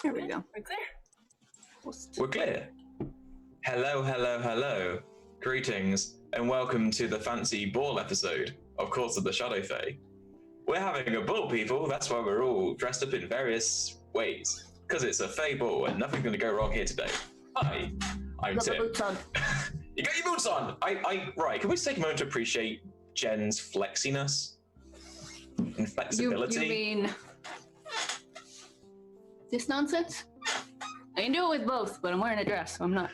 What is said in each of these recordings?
There we go. We're clear. We're clear. Hello, hello, hello. Greetings, and welcome to the fancy ball episode of Courts of the Shadow Fae. We're having a ball, people. That's why we're all dressed up in various ways. Because it's a Fae ball, and nothing's going to go wrong here today. Hi, I'm Got the Tim. boots on. You got your boots on! Right, can we just take a moment to appreciate Jen's flexiness? And flexibility? You mean this nonsense? I can do it with both, but I'm wearing a dress, so I'm not.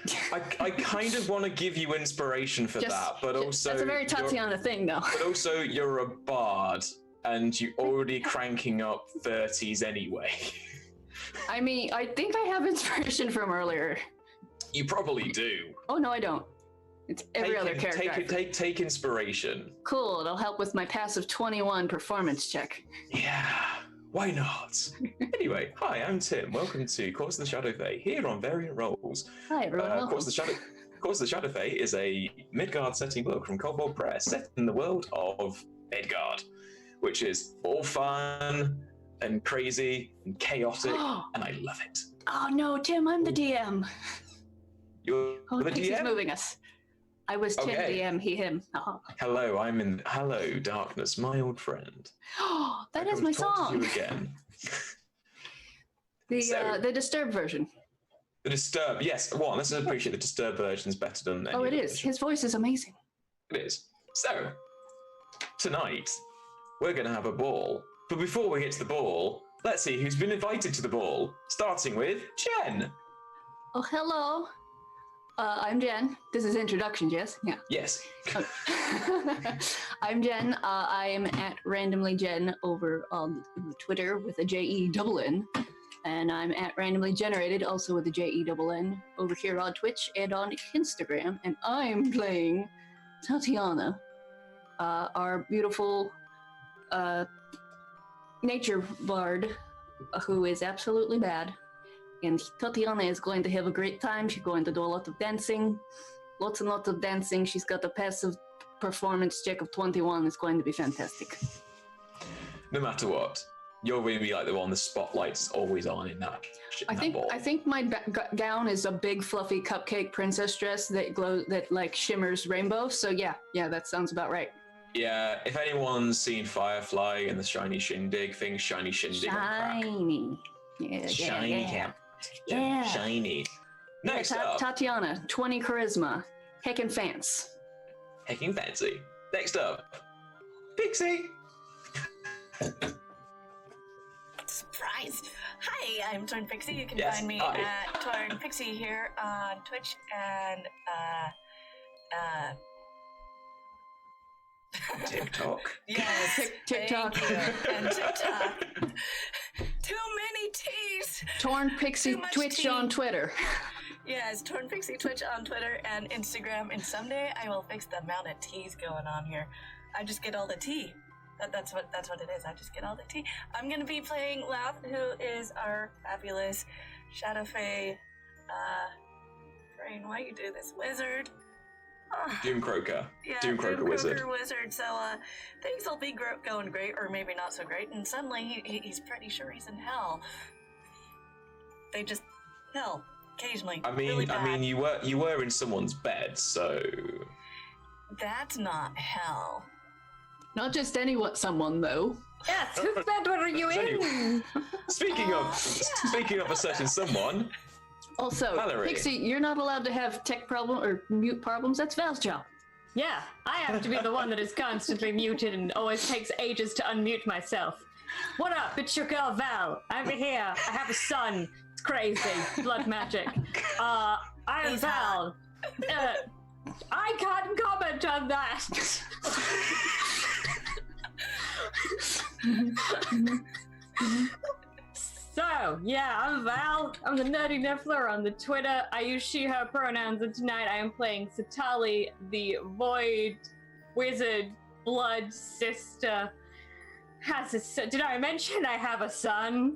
I kind of want to give you inspiration for that, but also... That's a very Tatiana thing, though. But also, you're a bard, and you're already cranking up 30s anyway. I mean, I think I have inspiration from earlier. You probably do. Oh, no, I don't. It's every other character. Take inspiration. Cool, it'll help with my passive 21 performance check. Yeah, why not? Anyway, hi, I'm Tim. Welcome to Courts of the Shadow Fae, here on Variant Roles. Hi, everyone. Courts of the Shadow Fae is a Midgard setting book from Kobold Press, set in the world of Midgard, which is all fun and crazy and chaotic, and I love it. Oh, no, Tim, I'm the DM. You're the Pixie's DM? moving us. I was Tim, Okay. DM, he, him. Oh, Hello, darkness, my old friend. that I is my come to talk to song. you again. The Disturbed version. The Disturb, yes. Well, let's appreciate the Disturb version's better than any Oh, it other is. version. His voice is amazing. It is. So, tonight, we're going to have a ball. But before we get to the ball, let's see who's been invited to the ball. Starting with Jen. Oh, hello. I'm Jen. This is introduction, Jess. Yeah. Yes. I'm Jen. I'm at randomly Jen over on Twitter with a JENN. And I'm at randomly generated also with a JENN over here on Twitch and on Instagram. And I'm playing Tatiana, our beautiful nature bard who is absolutely bad. And Tatiana is going to have a great time. She's going to do a lot of dancing. Lots and lots of dancing. She's got a passive performance check of 21. It's going to be fantastic. No matter what, you're going to be like the one the spotlight's always on in that. I think my gown is a big fluffy cupcake princess dress that glows, that like shimmers rainbow. So yeah, that sounds about right. Yeah, if anyone's seen Firefly and the Shiny Shindig thing, Shiny Shindig on crack. Shiny. Yeah, Shiny yeah. cap. Yeah. Shiny. Next up. Tatiana, 20 charisma. Heckin' fance. Hecking fancy. Next up, Pixie. Surprise! Hi, I'm Torn Pixie. You can Yes, find me hi. at Torn Pixie here on Twitch and TikTok. yes, TikTok. thank you. And TikTok. Too many T's. Torn Pixie Too much Twitch tea. on Twitter. Yes, Torn Pixie Twitch on Twitter and Instagram. And someday I will fix the amount of T's going on here. I just get all the tea. That's what it is. I just get all the tea. I'm gonna be playing Lath, who is our fabulous Shadow Fae. Brain, why you do this, wizard? Doomcroaker. Yeah, Doomcroaker wizard. wizard. So things will be going great, or maybe not so great. And suddenly he's pretty sure he's in hell. They just hell occasionally. Really bad. you were in someone's bed, so That's not hell. Not just someone though. Yes, whose bed were you in? speaking of a certain someone, Also, Valerie. Pixie, you're not allowed to have tech problem or mute problems. That's Val's job. Yeah, I have to be the one that is constantly muted and always takes ages to unmute myself. What up? It's your girl Val. I'm here. I have a son. It's crazy. Blood magic. I am He's Val. I can't comment on that. So, yeah, I'm Val. I'm the Nerdy Niffler on the Twitter. I use she, her pronouns, and tonight I am playing Satali, the Void Wizard Blood Sister. Did I mention I have a son?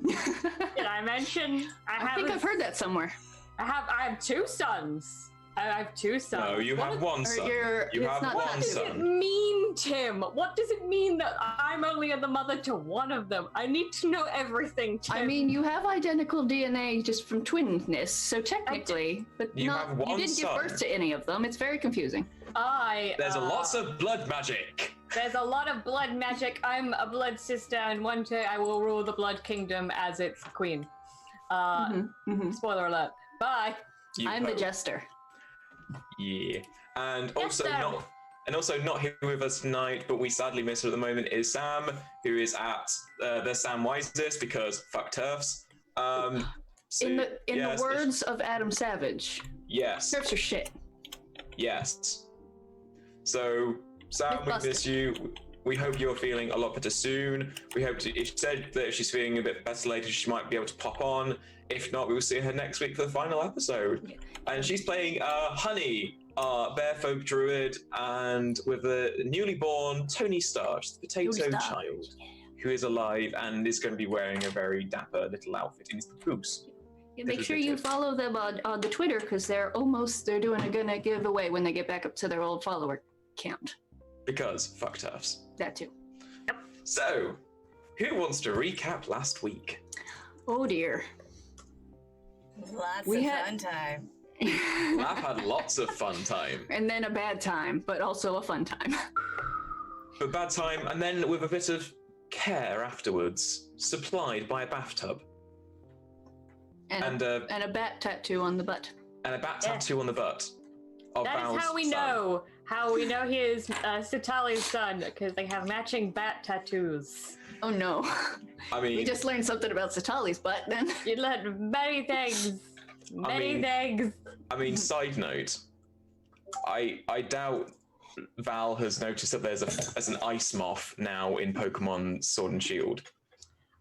Did I mention I think I've heard that somewhere. I have two sons. I have 2 sons. No, you have one Or son. you're- You it's have not one that. What does it son. mean, Tim? What does it mean that I'm only the mother to one of them? I need to know everything, Tim. I mean, you have identical DNA just from twinness, so technically, but You not. have one you didn't give son. birth to any of them. It's very confusing. There's a lots of blood magic. There's a lot of blood magic. I'm a blood sister, and one day I will rule the Blood Kingdom as its queen. Spoiler alert. Bye. You I'm the hope. jester. Yeah. And Yes, also not here with us tonight, but we sadly miss her at the moment, is Sam, who is at the Sam Wisest because fuck turfs. So, In the yes, words of Adam Savage, yes, turfs are shit. yes. So Sam, we Busted. miss you. We hope you're feeling a lot better soon. We hope if she said that if she's feeling a bit better later, she might be able to pop on. If not, we will see her next week for the final episode. And she's playing Honey, Bearfolk Druid, and with a newly born Tony Starch, the potato Tony Starch. child, who is alive and is going to be wearing a very dapper little outfit in his papoose. Yeah, make Little sure you bit. follow them on the Twitter because they're gonna give away when they get back up to their old follower count. Because fuck turfs. That too. So, who wants to recap last week? Oh dear. Lots We of had- fun time. I've had lots of fun time. And then a bad time, but also a fun time. A bad time, and then with a bit of care afterwards, supplied by a bathtub. And a bat tattoo on the butt. And a bat Yeah. tattoo on the butt. Of That Val's is how we son. know. How we know he is Sitali's son, because they have matching bat tattoos. Oh no. I mean, We just learned something about Satali's butt then. You learn many things. Many things. Side note, I doubt Val has noticed that there's an ice moth now in Pokemon Sword and Shield.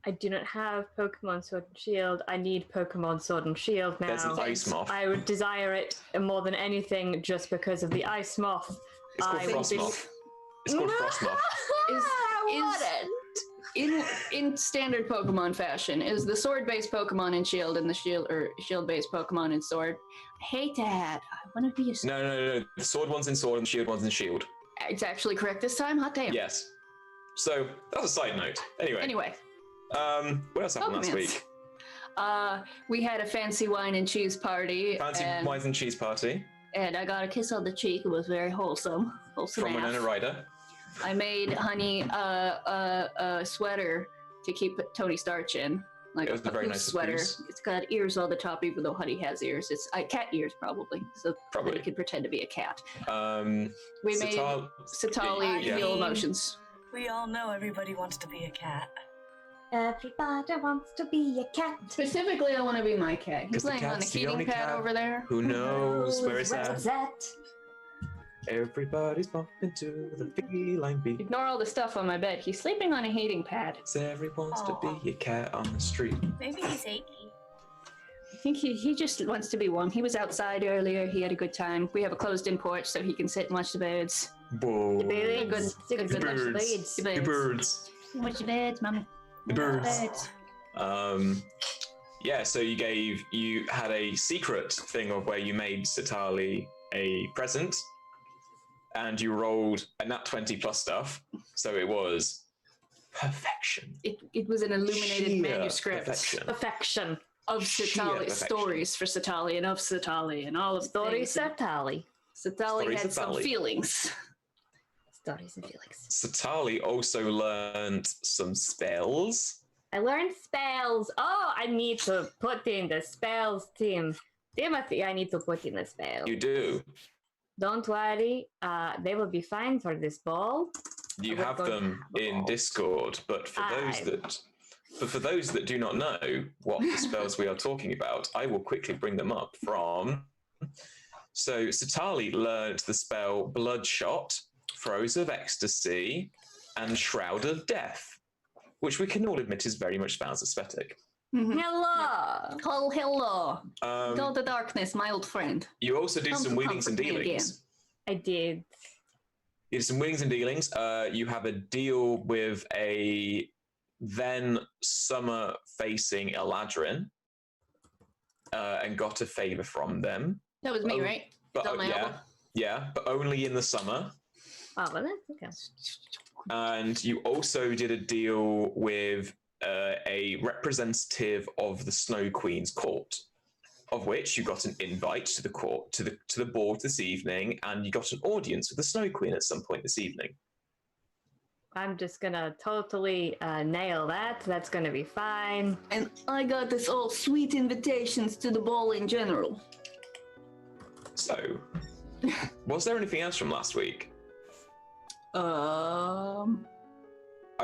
I do not have Pokemon Sword and Shield. I need Pokemon Sword and Shield now. There's an ice moth. I would desire it more than anything just because of the ice moth. It's called I Frost would be- Moth. It's called Frost Moth. In standard Pokemon fashion, is the sword-based Pokemon in Shield and the shield-based Pokemon in Sword? I hate that. I want to be a. No. The sword one's in sword and the shield one's in shield. It's actually correct this time. Hot damn. Yes. So that was a side note. Anyway. What else happened last Pokemans. week? We had a fancy wine and cheese party. Fancy and, wines and cheese party and I got a kiss on the cheek. It was very wholesome. Wholesome from AF. Winona Ryder. I made Honey a sweater to keep Tony Starch in, like It was a very goose nice sweater. piece. It's got ears on the top, even though Honey has ears. It's cat ears probably, so Probably. Honey could pretend to be a cat. We made Sital- Satali yeah. feel emotions. We all know everybody wants to be a cat. Everybody wants to be a cat. Specifically, I want to be my cat. 'Cause He's the laying on a cat's the heating only pad cat over there. Who knows where it's Where's at? that? Everybody's bumping to the feline beat. Ignore all the stuff on my bed. He's sleeping on a heating pad. Every wants to Aw. be a cat on the street. Maybe he's achy. I think he just wants to be warm. He was outside earlier. He had a good time. We have a closed-in porch so he can sit and watch the birds. Whoa. Good, The good birds. The birds. Watch the birds, mama. The birds. Birds. Yeah, so you had a secret thing of where you made Satali a present, and you rolled a nat 20 plus stuff, so it was perfection. It was an illuminated Sheer manuscript perfection. Affection. of Sheer Satali, perfection. stories for Satali and of Satali and all of Stories things. Satali. Satali Stories had some Satali. feelings. Stories and feelings. Satali also learned some spells. I learned spells. Oh, I need to put in the spells, Tim. Timothy, I need to put in the spells. You do. Don't worry, they will be fine for this ball. You We're have going to them have a in ball. Discord, but for those that do not know what the spells we are talking about, I will quickly bring them up from. So Satali learned the spell Bloodshot, Throes of Ecstasy, and Shroud of Death, which we can all admit is very much Val's aesthetic. Mhm. Hello. Oh, hello. Go Um, to darkness, my old friend. you also did Come some to wheelings and comfort me dealings. I did. You did some wheelings and dealings. You have a deal with a then summer facing Eladrin and got a favor from them. That was me, Oh. right? But on my elbow. but only in the summer. Oh, well, that's okay. And you also did a deal with a representative of the Snow Queen's court, of which you got an invite to the court, to the board this evening, and you got an audience with the Snow Queen at some point this evening. I'm just gonna totally nail that. That's gonna be fine. And I got this all sweet invitations to the ball in general. So, was there anything else from last week? I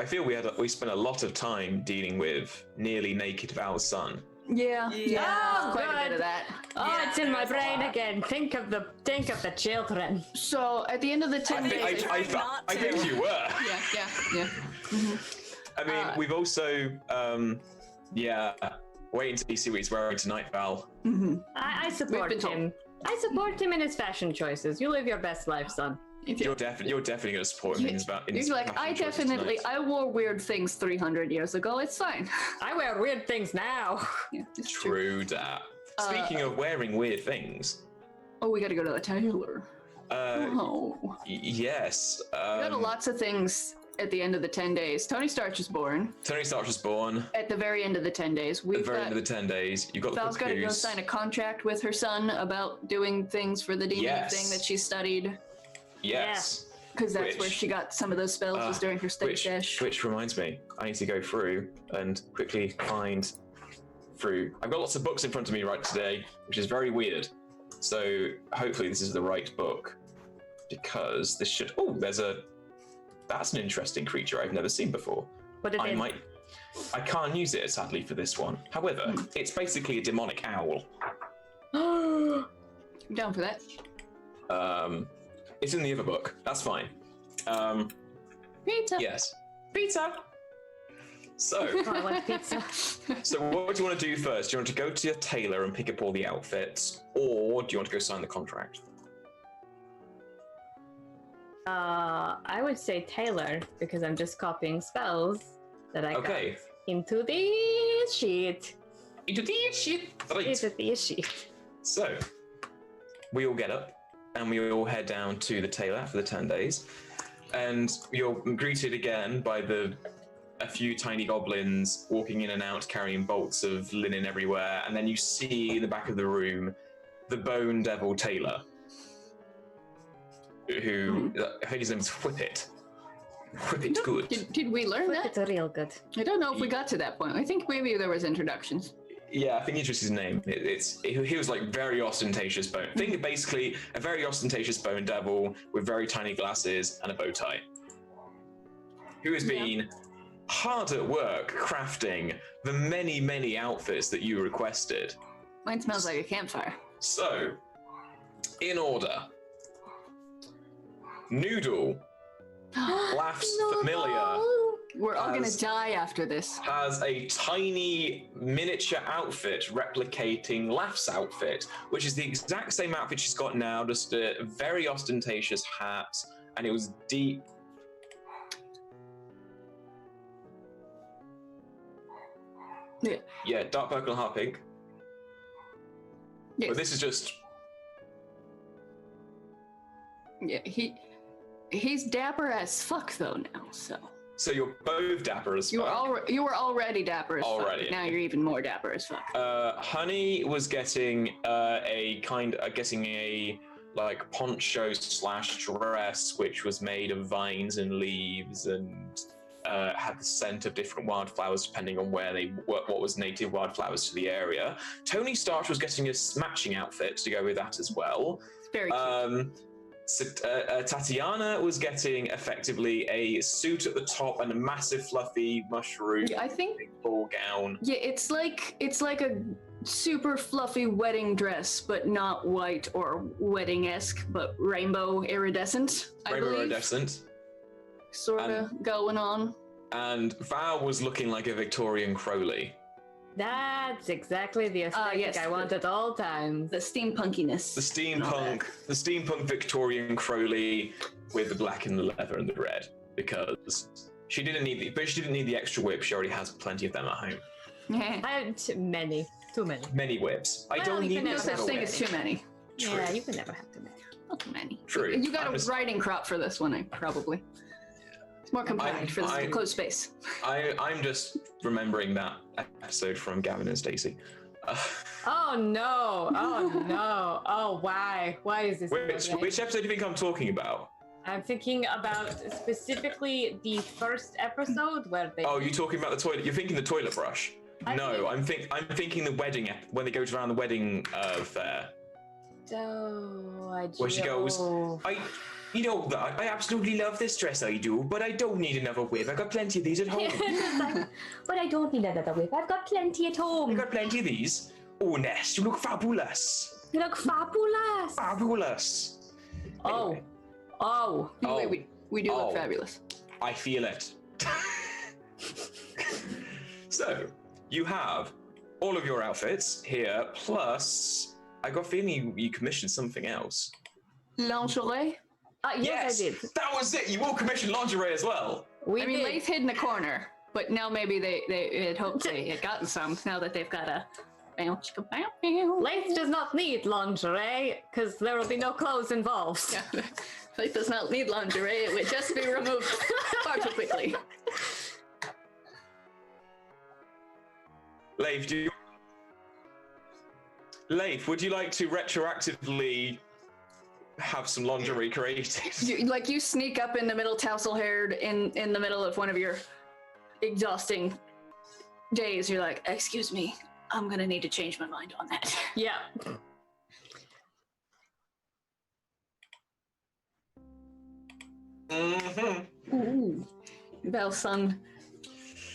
feel we spent a lot of time dealing with nearly naked Val's son. Yeah, Yeah. quite a bit good. of that. Oh, Yeah, it's in my there's a brain lot. again. Think of the children. So at the end of the 10 days, I think you were. yeah. I mean, we've also, wait until you see what he's wearing tonight, Val. I support been told. him. I support him in his fashion choices. You live your best life, son. You're definitely going to support him in his You're like, I fashion choices definitely, tonight. I wore weird things 300 years ago. It's fine. I wear weird things now. Yeah, it's true. True that. Speaking of wearing weird things, Oh, we gotta go to the tailor. Oh. yes. We got lots of things at the end of the 10 days. Tony Starch is born Tony Starch was born at the very end of the 10 days. at the We've very got, end of the 10 days. You've got Val's the got to go papoose. sign a contract with her son about doing things for the demon Yes. thing that she studied. Yes. Because that's where Which- she got some of those spells was during her study dash. Which reminds me, I need to go through and quickly find through. I've got lots of books in front of me right today, which is very weird. So hopefully this is the right book, because this should. Oh, that's an interesting creature I've never seen before. What did I can't use it sadly for this one. However, it's basically a demonic owl. I'm down for that. It's in the other book. That's fine. Pizza. Yes. Pizza. So. I like pizza. So what do you want to do first? Do you want to go to your tailor and pick up all the outfits, or do you want to go sign the contract? I would say Taylor because I'm just copying spells that I got into the sheet. Into the sheet. Right. Into the sheet. So we all get up and we all head down to the tailor for the 10 days, and you're greeted again by a few tiny goblins walking in and out carrying bolts of linen everywhere, and then you see in the back of the room the Bone Devil Tailor, who I think his name is Whippet. Whippet good. Did we learn that? It's real good. I don't know if we got to that point. I think maybe there was introductions. Yeah, I think it's just his name. He was like very ostentatious bone. Think basically a very ostentatious bone devil with very tiny glasses and a bow tie, who has been hard at work crafting the many outfits that you requested. Mine smells like a campfire. So, in order, Noodle, laughs familiar, We're all gonna Has- die after this. has a tiny miniature outfit replicating Laugh's outfit, which is the exact same outfit she's got now, just a very ostentatious hat, and it was deep. Yeah, dark purple and heart pink. Yes. But this is just. Yeah, he's dapper as fuck though now. So you're both dapper as You fuck. were already dapper as Already. fuck. Now you're even more dapper as fuck. Honey was getting guessing a like poncho / dress, which was made of vines and leaves and had the scent of different wildflowers depending on what was native wildflowers to the area. Tony Starch was getting a matching outfit to go with that as well. It's very cute. So, Tatiana was getting effectively a suit at the top and a massive fluffy mushroom Yeah, I think ball gown. yeah, it's like a super fluffy wedding dress, but not white or wedding-esque, but rainbow iridescent. I Rainbow believe. iridescent. Sort of going on. And Val was looking like a Victorian Crowley. That's exactly the aesthetic yes, I want at all times. The steampunkiness. The steampunk Victorian Crowley with the black and the leather and the red, because she didn't need the extra whip. She already has plenty of them at home. Too many. Many whips. I Well, don't you need can No have this such other thing whip. as too many. True. Yeah, you can never have too many. Not too many. True. You got I'm a just- riding crop for this one, probably. It's more compact for this close space. I'm just remembering that episode from Gavin and Stacey. Oh no! Oh no! Oh why? Why is this? Which episode do you think I'm talking about? I'm thinking about specifically the first episode where they. Oh, you're talking about the toilet. You're thinking the toilet brush. I No, I'm thinking the wedding when they go around the wedding fair. Oh, Where she goes, I absolutely love this dress I do, but I don't need another whip. I got plenty of these at home. But I don't need another whip. I've got plenty at I home. got plenty of these. Oh, Ness, you look fabulous. You look fabulous. Fabulous. Oh, Anyway, oh. Anyway, we do Oh. look fabulous. I feel it. So, you have all of your outfits here, plus I got a feeling you commissioned something else. Lingerie? Yes, I did. That was it. You all commissioned lingerie as well. We I mean, did. Lath hid in the corner, but now maybe they had hoped they had gotten some now that they've got a. Lath does not need lingerie because there will be no clothes involved. Lath does not need lingerie, it would just be removed far too quickly. Leif, would you like to retroactively have some lingerie created? You sneak up in the middle, tassel-haired, in the middle of one of your exhausting days. You're like, excuse me, I'm gonna need to change my mind on that. Yeah. Mm-hmm. Ooh. Val sung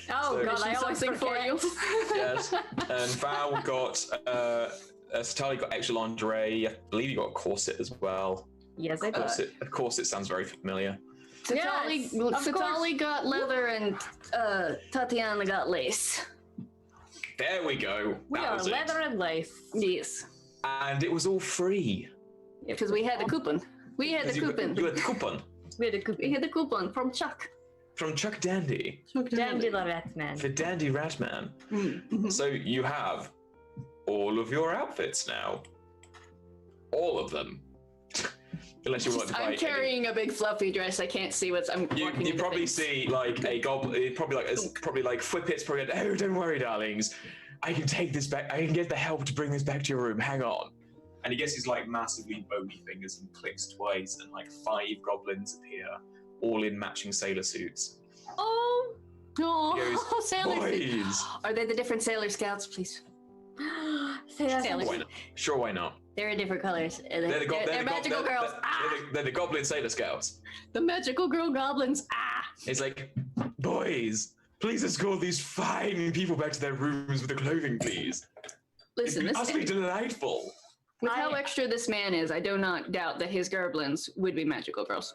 Oh So- god, I always something for forget. you. Yes. And Val got, Satali got extra lingerie. I believe you got a corset as well. Yes, I did. A corset sounds very familiar. Satali, Yes, of Satali got leather and Tatiana got lace. There we go. We That are was it. leather and lace. Yes. And it was all free. Because we had the coupon. We had the 'Cause you coupon. had the coupon We had a coupon. We had the coupon from Chuck. from Chuck Dandy Dandy the rat man. for Dandy Ratman. Mm-hmm. So you have all of your outfits now. All of them. Unless you want to buy I'm any. carrying a big fluffy dress. I can't see what's. I'm You walking into probably things. see like a goblin. It's probably like Whippet's probably. Oh, don't worry, darlings. I can take this back. I can get the help to bring this back to your room. Hang on. And he gets his like massively bony fingers and clicks twice, and like 5 goblins appear, all in matching sailor suits. Oh, no, He goes, sailors. Boys. Are they the different Sailor Scouts, please? Say that. Sailors. Why not? Sure, why not? They're in different colors. They're, They're they're magical girls. They're the Goblin Sailor Scouts. The magical girl goblins. It's like, boys, please escort these fine people back to their rooms with the clothing, please. Listen, It's this utterly delightful. with how extra this man is, I do not doubt that his goblins would be magical girls.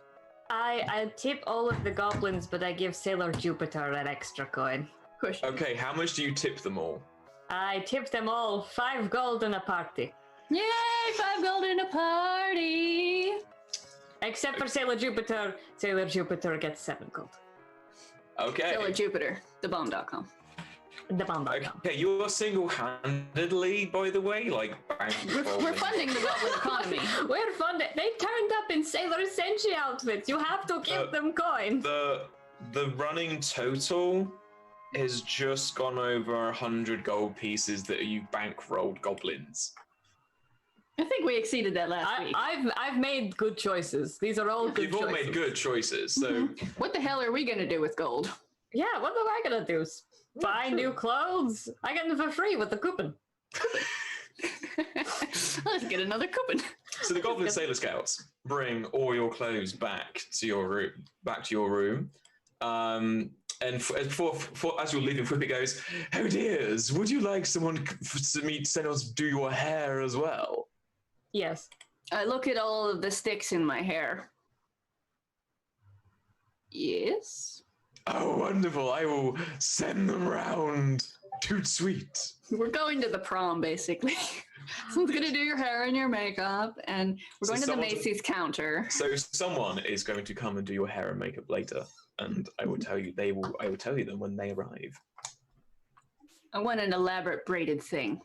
I tip all of the goblins, but I give Sailor Jupiter an extra coin. Push. Okay, how much do you tip them all? I tip them all 5 gold in a party. Yay! 5 gold in a party. Except for Sailor Jupiter. Sailor Jupiter gets 7 gold. Okay. Sailor Jupiter, thebomb.com. The bomb. Okay, you're single-handedly, by the way, like We're funding the goblin economy. We're funded. They turned up in Sailor Senshi outfits. You have to give them coins. The running total has just gone over 100 gold pieces that you bankrolled goblins. I think we exceeded that last week. I've made good choices. These are all good You've all choices. made good choices, so What the hell are we gonna do with gold? Yeah, what am I gonna do? Buy true. new clothes? I get them for free with the coupon. Let's get another coupon. So the Goblin Sailor Scouts bring all your clothes back to your room. And as you're leaving, Whippet goes, "Oh dears, would you like someone to send us do your hair as well?" Yes. I look at all of the sticks in my hair. Yes. Oh, wonderful! I will send them round. Toot sweet. We're going to the prom, basically. Someone's gonna do your hair and your makeup, and we're So going to the someone's- Macy's counter. So someone is going to come and do your hair and makeup later, and I will tell you. I will tell you them when they arrive. I want an elaborate braided thing.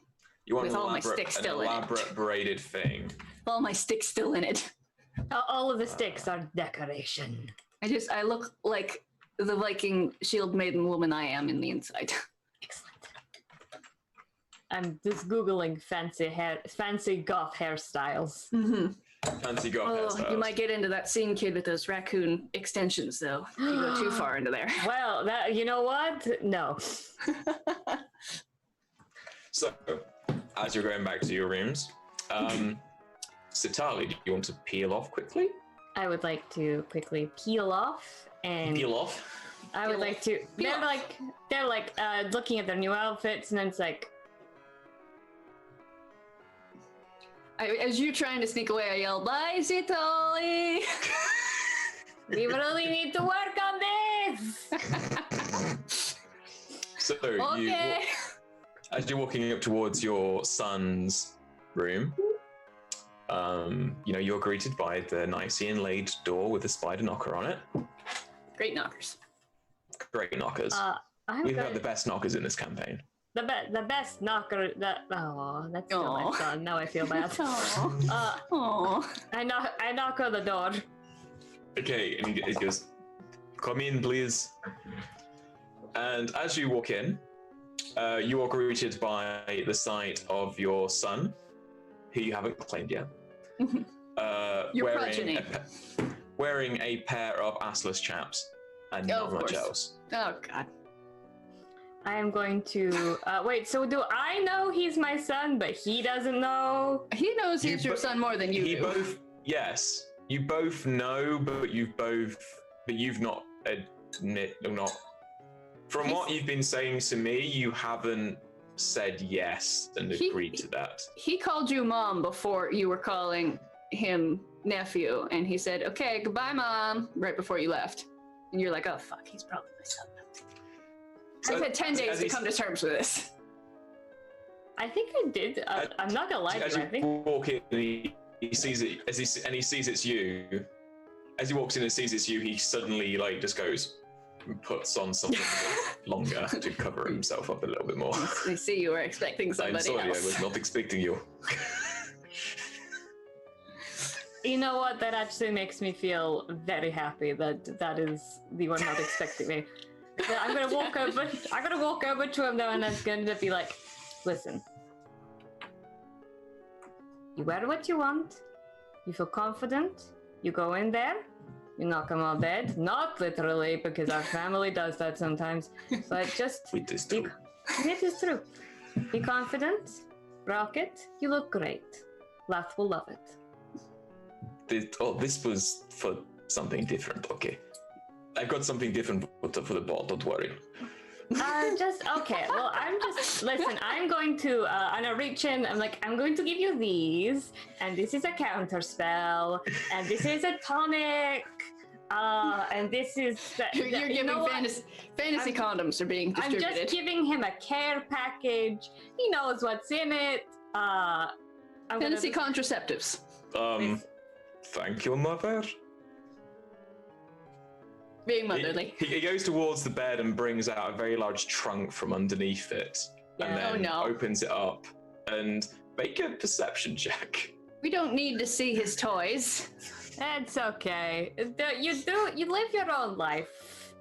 You want With an all my elaborate, sticks an still in it. elaborate braided thing. All my sticks still in it. All of the sticks are decoration. I look like the Viking shield maiden woman I am in the inside. Excellent. I'm just googling fancy goth hairstyles. Mm-hmm. Fancy goth Oh, hairstyles. you might get into that scene, kid, with those raccoon extensions, though. If you go too far into there. Well, you know what? No. So, as you're going back to your rooms, Sitali, do you want to peel off quickly? I would like to quickly peel off and Peel off? I would Peel like to. Peel They're like looking at their new outfits, and then it's like, As you're trying to sneak away, I yell, "Bye, Sitali!" we really need to work on this. So, Okay. as you're walking up towards your son's room, you're greeted by the nicely inlaid door with a spider knocker on it. Great knockers. Great knockers. We've had the best knockers in this campaign. The best knocker. That's still my Aw. son. Now I feel bad. Aw. Aw. I knock on the door. Okay, and he goes, "Come in, please." And as you walk in, you are greeted by the sight of your son, who you haven't claimed yet. Your progeny. Wearing a pair of assless chaps and Oh, not of much course. else. Oh, God. I am going to wait. So do I know he's my son, but he doesn't know? He knows You he's your bo- son more than you do. Yes, you both know, but you've not From what you've been saying to me, you haven't said yes and agreed to that. He called you mom before you were calling him nephew, and he said, "Okay, goodbye, mom," right before you left. And you're like, "Oh, fuck, he's probably my son." I've had 10 days to come to terms with this. I think I did. I'm not gonna lie to As you. you I think walk in, he sees it, and he sees it's you. As he walks in and sees it's you, he suddenly just goes and puts on something a bit longer to cover himself up a little bit more. I see you were expecting I'm somebody sorry, else. I was not expecting you. you know what? That actually makes me feel very happy that is the one not expecting me. Yeah, I'm gonna walk over. I'm gonna walk over to him though, and I'm gonna be like, "Listen, you wear what you want. You feel confident. You go in there. You knock them all dead. Not literally, because our family does that sometimes. But just It is be, true. it is true. Be confident. Rock it. You look great. Lath will love it. This was for something different. Okay, I've got something different for the ball. Don't worry. Okay. Well, listen, I'm going to, I'm gonna reach in. I'm going to give you these, and this is a counter spell, and this is a tonic, and this is. You're giving fantasy condoms are being I'm distributed. just giving him a care package. He knows what's in it. Fantasy contraceptives. Thank you, mother. Being motherly. He goes towards the bed and brings out a very large trunk from underneath it, and Yeah. then Oh, no. opens it up and make a perception check. We don't need to see his toys. It's okay. You live your own life.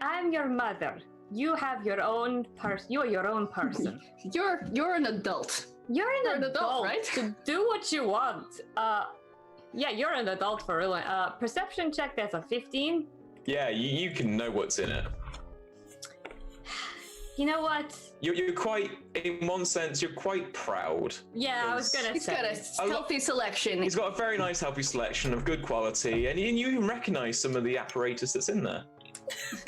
I'm your mother. You have your own person. You are your own person. You're an adult. You're an adult, right? To do what you want. Yeah, you're an adult for real. Perception check. That's a 15. Yeah, you can know what's in it. You know what? You're quite, in one sense, you're quite proud. Yeah, I was gonna He's say. got a healthy selection. He's got a very nice, healthy selection of good quality, and you even recognise some of the apparatus that's in there.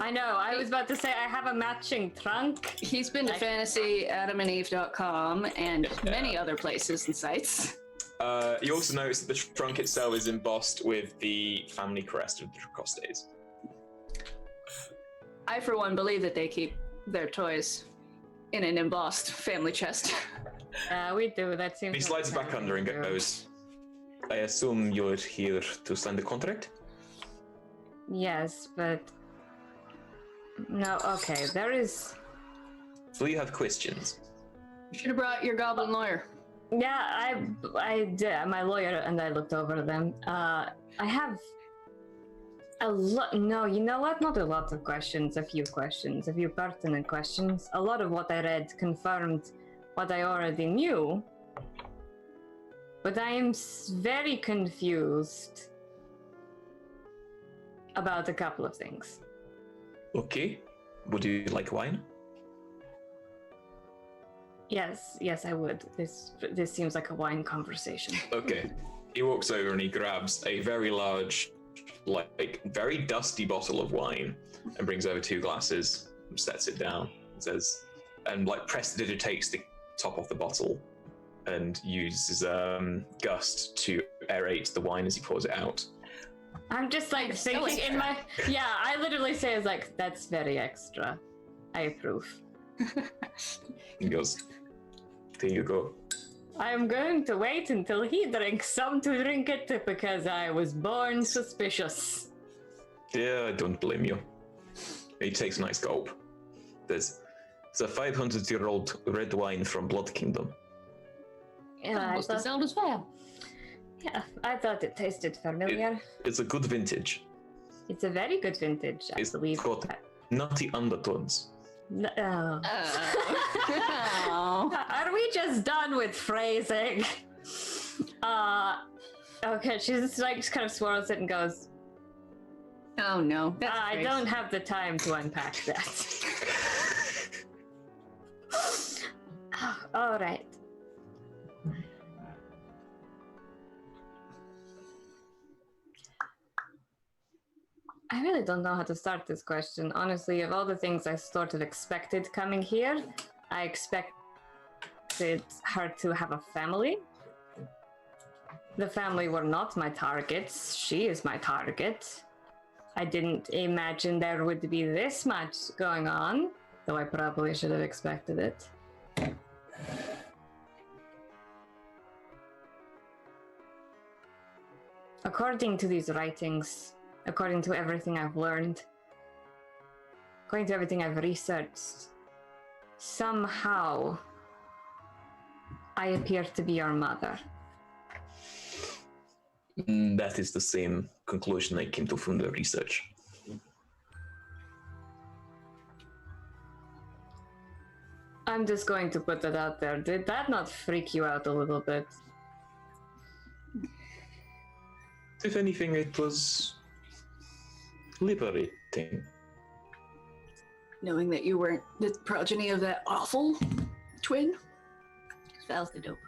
I know. I was about to say I have a matching trunk. He's been to fantasyadamandeve.com and many other places and sites. You also notice that the trunk itself is embossed with the family crest of the Dracostes. I, for one, believe that they keep their toys in an embossed family chest. We do. That seems. He like slides it back under and something we do. goes, I assume you're here to sign the contract? Yes, but no. Okay, there is. So you have questions. Should have brought your goblin lawyer. Yeah, I did. My lawyer and I looked over them. I have a lot. No, you know what? Not a lot of questions. A few pertinent questions. A lot of what I read confirmed what I already knew. But I am very confused about a couple of things. Okay. Would you like wine? Yes, I would. This seems like a wine conversation. Okay. He walks over and he grabs a very large, like very dusty bottle of wine and brings over 2 glasses, sets it down, says, and like prestidigitates the top off the bottle and uses gust to aerate the wine as he pours it out. I'm just like So thinking in extra. my I literally say it's like that's very extra. I approve. He goes, there you go. I am going to wait until he drinks some to drink it because I was born suspicious. Yeah, I don't blame you. He takes a nice gulp. It's a 500-year-old red wine from Blood Kingdom. Yeah, Almost as old as Val. I thought it tasted familiar. It's a good vintage. It's a very good vintage, I It's believe. got nutty undertones. Oh. Oh. Are we just done with phrasing? Okay, she just like kind of swirls it and goes, Oh no. That's I great. don't have the time to unpack that. All right. I really don't know how to start this question. Honestly, of all the things I sort of expected coming here, I expected her to have a family. The family were not my targets. She is my target. I didn't imagine there would be this much going on, though I probably should have expected it. According to these writings, according to everything I've learned, according to everything I've researched, somehow I appear to be your mother. That is the same conclusion I came to from the research. I'm just going to put that out there. Did that not freak you out a little bit? If anything, it was liberating. Knowing that you weren't the progeny of that awful twin. Val's the dope.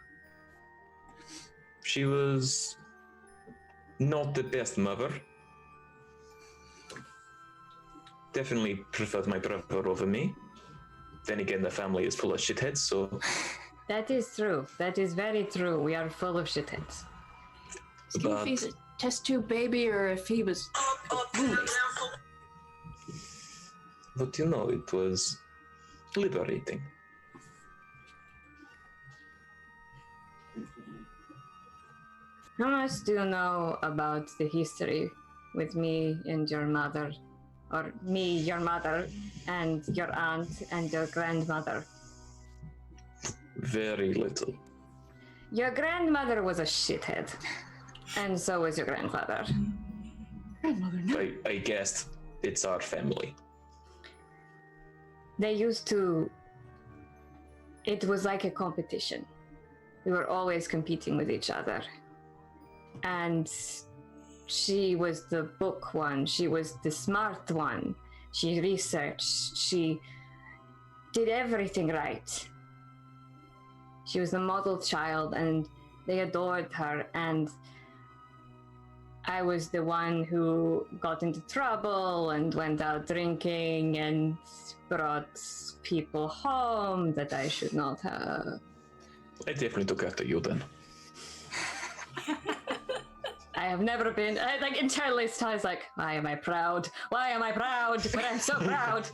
She was not the best mother. Definitely preferred my brother over me. Then again, the family is full of shitheads, so That is true. That is very true. We are full of shitheads. See if he's a test tube baby or if he was wounded. But you know, it was liberating. How much do you know about the history with me and your mother? Or me, your mother, and your aunt, and your grandmother? Very little. Your grandmother was a shithead. And so was your grandfather. Grandmother, no. I guessed it's our family. They used to... It was like a competition. We were always competing with each other. And she was the book one. She was the smart one. She researched. She did everything right. She was the model child, and they adored her. And I was the one who got into trouble and went out drinking and brought people home that I should not have. I definitely took after you then. I have never been, like, internally, Ty's like, why am I proud? Why am I proud? But I'm so proud.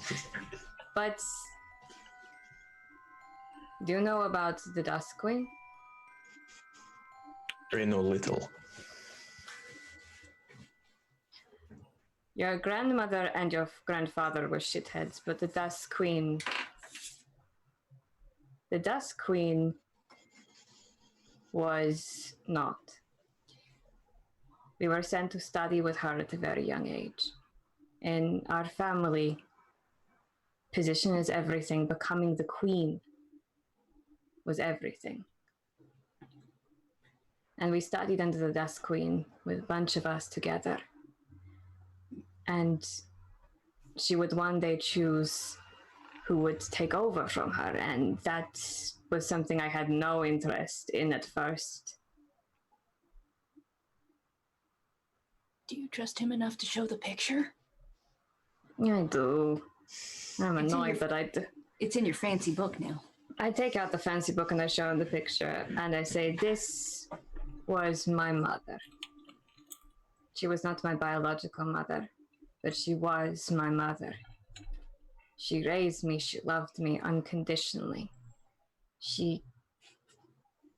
But do you know about the Dusk Queen? I know little. Your grandmother and your grandfather were shitheads, but the Dusk Queen The Dusk Queen was not. We were sent to study with her at a very young age. In our family, position is everything. Becoming the queen was everything. And we studied under the Dusk Queen with a bunch of us together. And she would one day choose who would take over from her, and that was something I had no interest in at first. Do you trust him enough to show the picture? I do. I'm It's in annoyed your- that I do. It's in your fancy book now. I take out the fancy book and I show him the picture, and I say, this was my mother. She was not my biological mother, but she was my mother. She raised me, she loved me unconditionally. She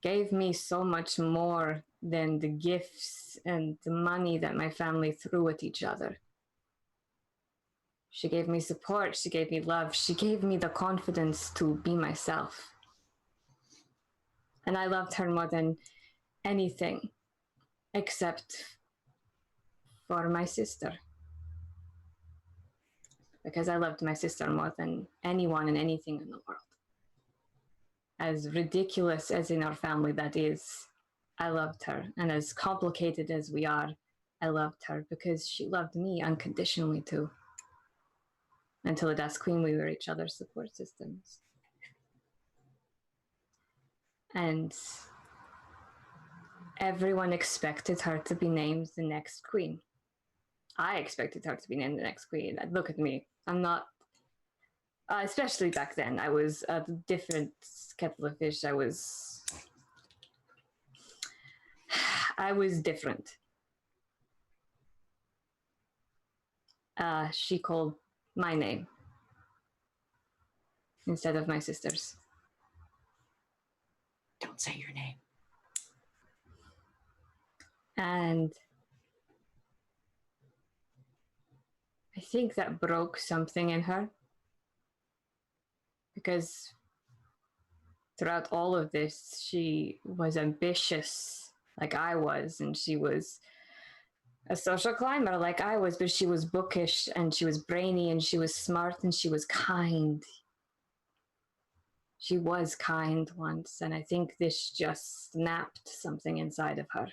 gave me so much more than the gifts and the money that my family threw at each other. She gave me support, she gave me love, she gave me the confidence to be myself. And I loved her more than anything, except for my sister. Because I loved my sister more than anyone and anything in the world. As ridiculous as in our family that is, I loved her. And as complicated as we are, I loved her because she loved me unconditionally too. Until the Dusk Queen, we were each other's support systems. And everyone expected her to be named the next queen. I expected her to be named the next queen. Look at me. I'm not, especially back then, I was a different kettle of fish. I was different. She called my name instead of my sister's. Don't say your name. And I think that broke something in her. Because throughout all of this, she was ambitious like I was, and she was a social climber like I was, but she was bookish, and she was brainy, and she was smart, and she was kind. She was kind once, and I think this just snapped something inside of her.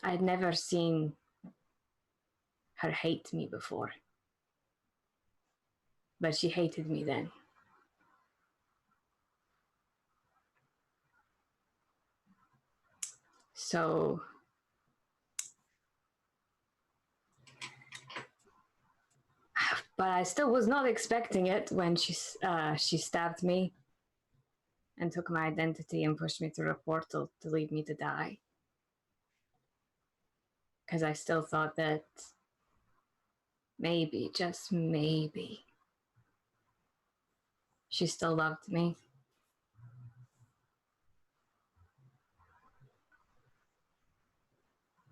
I'd never seen her hate me before, but she hated me then. So but I still was not expecting it when she stabbed me and took my identity and pushed me through a portal to leave me to die. Because I still thought that maybe, just maybe, she still loved me.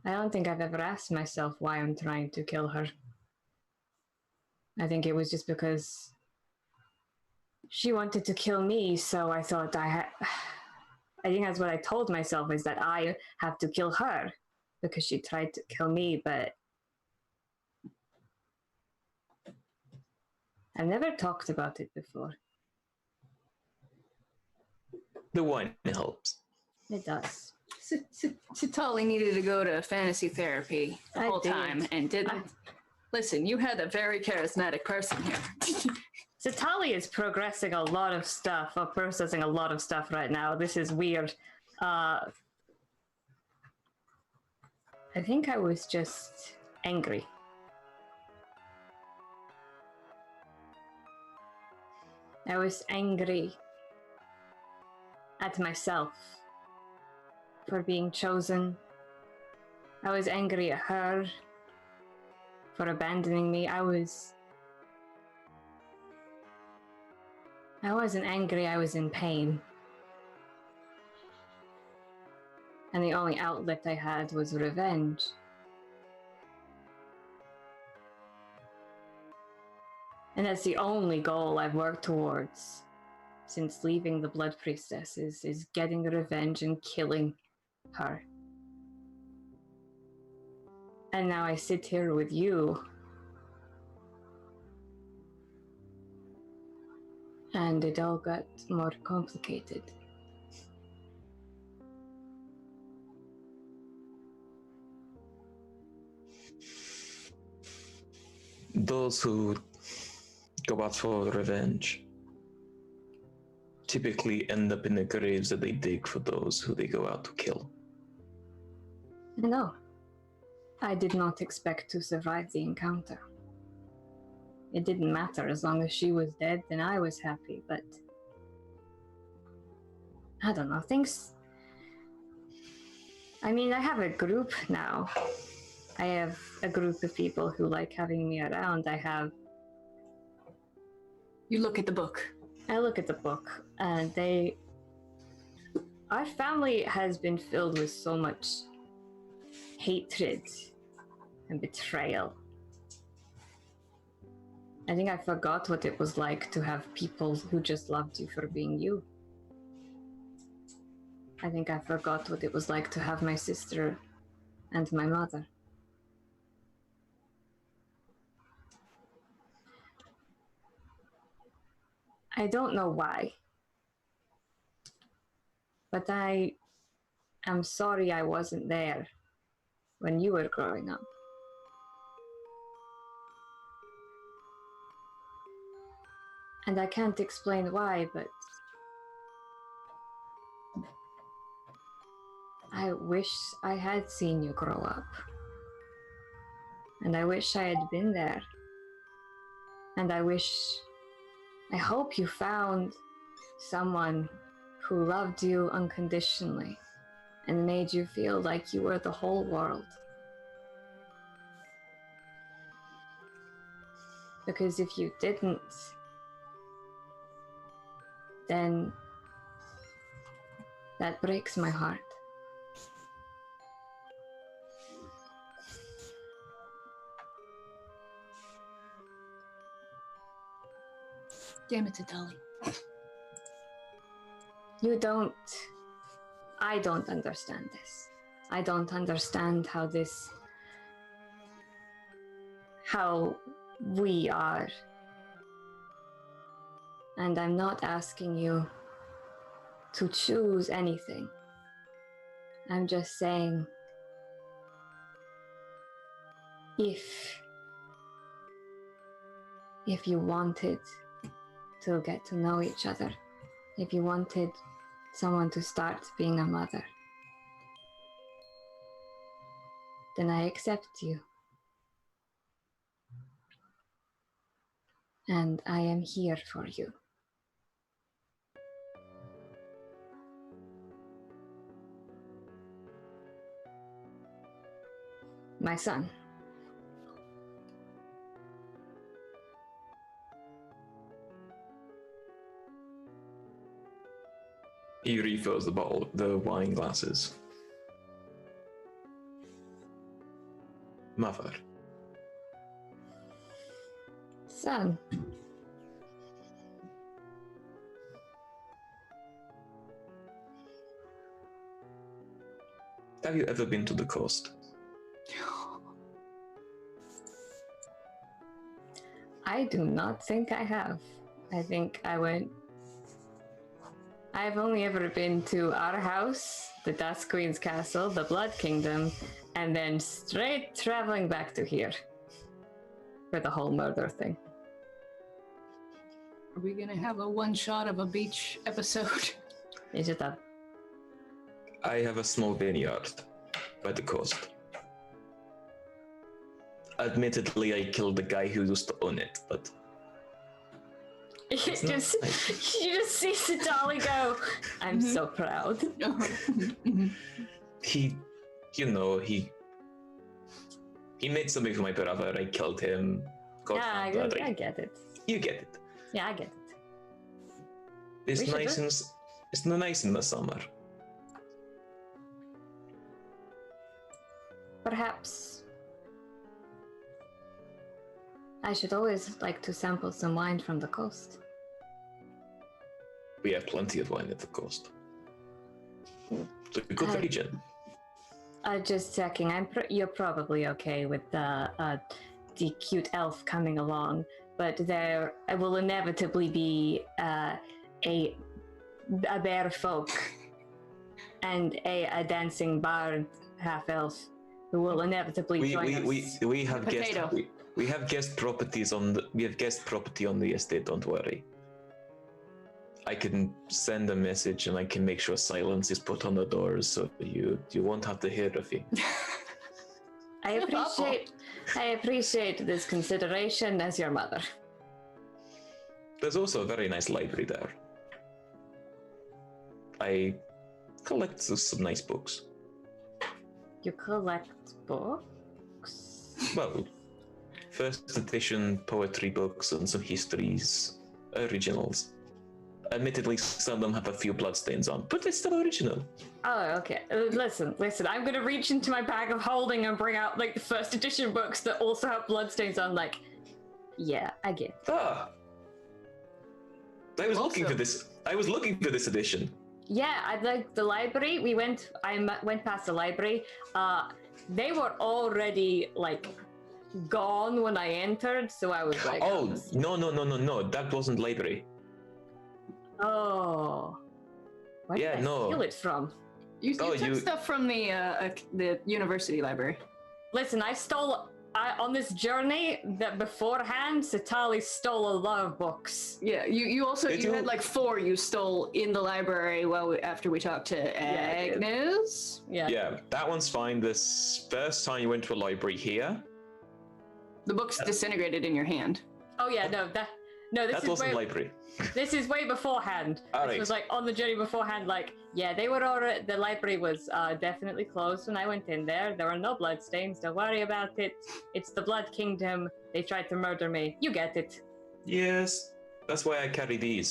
I don't think I've ever asked myself why I'm trying to kill her. I think it was just because she wanted to kill me, so I thought I think that's what I told myself, is that I have to kill her because she tried to kill me, but I've never talked about it before. The wine helps. It does. Sitali needed to go to fantasy therapy the I whole did. time and didn't. Listen, you had a very charismatic person here. Sitali is progressing a lot of stuff, or processing a lot of stuff right now. This is weird. I think I was just angry. I was angry at myself for being chosen. I was angry at her for abandoning me. I wasn't angry, I was in pain. And the only outlet I had was revenge. And that's the only goal I've worked towards since leaving the Blood Priestess is getting revenge and killing her. And now I sit here with you. And it all got more complicated. Those who go out for revenge typically end up in the graves that they dig for those who they go out to kill. No, I did not expect to survive the encounter. It didn't matter. As long as she was dead, then I was happy, but I don't know, things... I mean, I have a group now. I have a group of people who like having me around. You look at the book. I look at the book, and our family has been filled with so much hatred and betrayal. I think I forgot what it was like to have people who just loved you for being you. I think I forgot what it was like to have my sister and my mother. I don't know why, but I am sorry I wasn't there when you were growing up. And I can't explain why, but I wish I had seen you grow up. And I wish I had been there. And I hope you found someone who loved you unconditionally and made you feel like you were the whole world. Because if you didn't, then that breaks my heart. Damn it, Satali. I don't understand this. I don't understand how we are. And I'm not asking you to choose anything. I'm just saying, if you wanted to get to know each other, if you wanted someone to start being a mother, then I accept you. And I am here for you. My son. He refills the wine glasses. Mother. Son. Have you ever been to the coast? I do not think I have. I think I've only ever been to our house, the Dusk Queen's castle, the Blood Kingdom, and then straight traveling back to here for the whole murder thing. Are we gonna have a one-shot of a beach episode? Is it up? I have a small vineyard by the coast. Admittedly, I killed the guy who used to own it, but... You just see Satali go, I'm so proud. He made something for my brother, I killed him. I get it. You get it. Yeah, I get it. It's nice in the summer. Perhaps I should always like to sample some wine from the coast. We have plenty of wine at the coast. It's a good region. Just checking. You're probably okay with the cute elf coming along, but there will inevitably be a bear folk and a dancing bard half elf who will inevitably join us. We have guest Potato. we have guest properties on guest property on the estate. Don't worry. I can send a message and I can make sure silence is put on the doors so you won't have to hear a thing. I appreciate this consideration as your mother. There's also a very nice library there. I collect some nice books. You collect books? Well, first edition poetry books and some histories, originals. Admittedly, some of them have a few bloodstains on, but they're still original. Oh, okay. Listen. I'm gonna reach into my bag of holding and bring out like the first edition books that also have bloodstains on. Like, yeah, I get it. Ah, I was looking for this. I was looking for this edition. Yeah, I'd like the library. I went past the library. They were already like gone when I entered, so I was like, Oh, no! That wasn't library. oh, where did Yeah, I no. steal it from? You took stuff from the university library. Listen, on this journey that beforehand, Satali stole a lot of books. Yeah, you also Did you you- had like 4 you stole in the library after we talked to I did. Agnes. Yeah, that one's fine. This first time you went to a library here, The book's disintegrated in your hand. Oh yeah, no, this that is wasn't way, library. this is way beforehand. All This right. was like on the journey beforehand. Like, yeah, they were already. The library was definitely closed when I went in there. There were no bloodstains. Don't worry about it. It's the Blood Kingdom. They tried to murder me. You get it. Yes, that's why I carry these.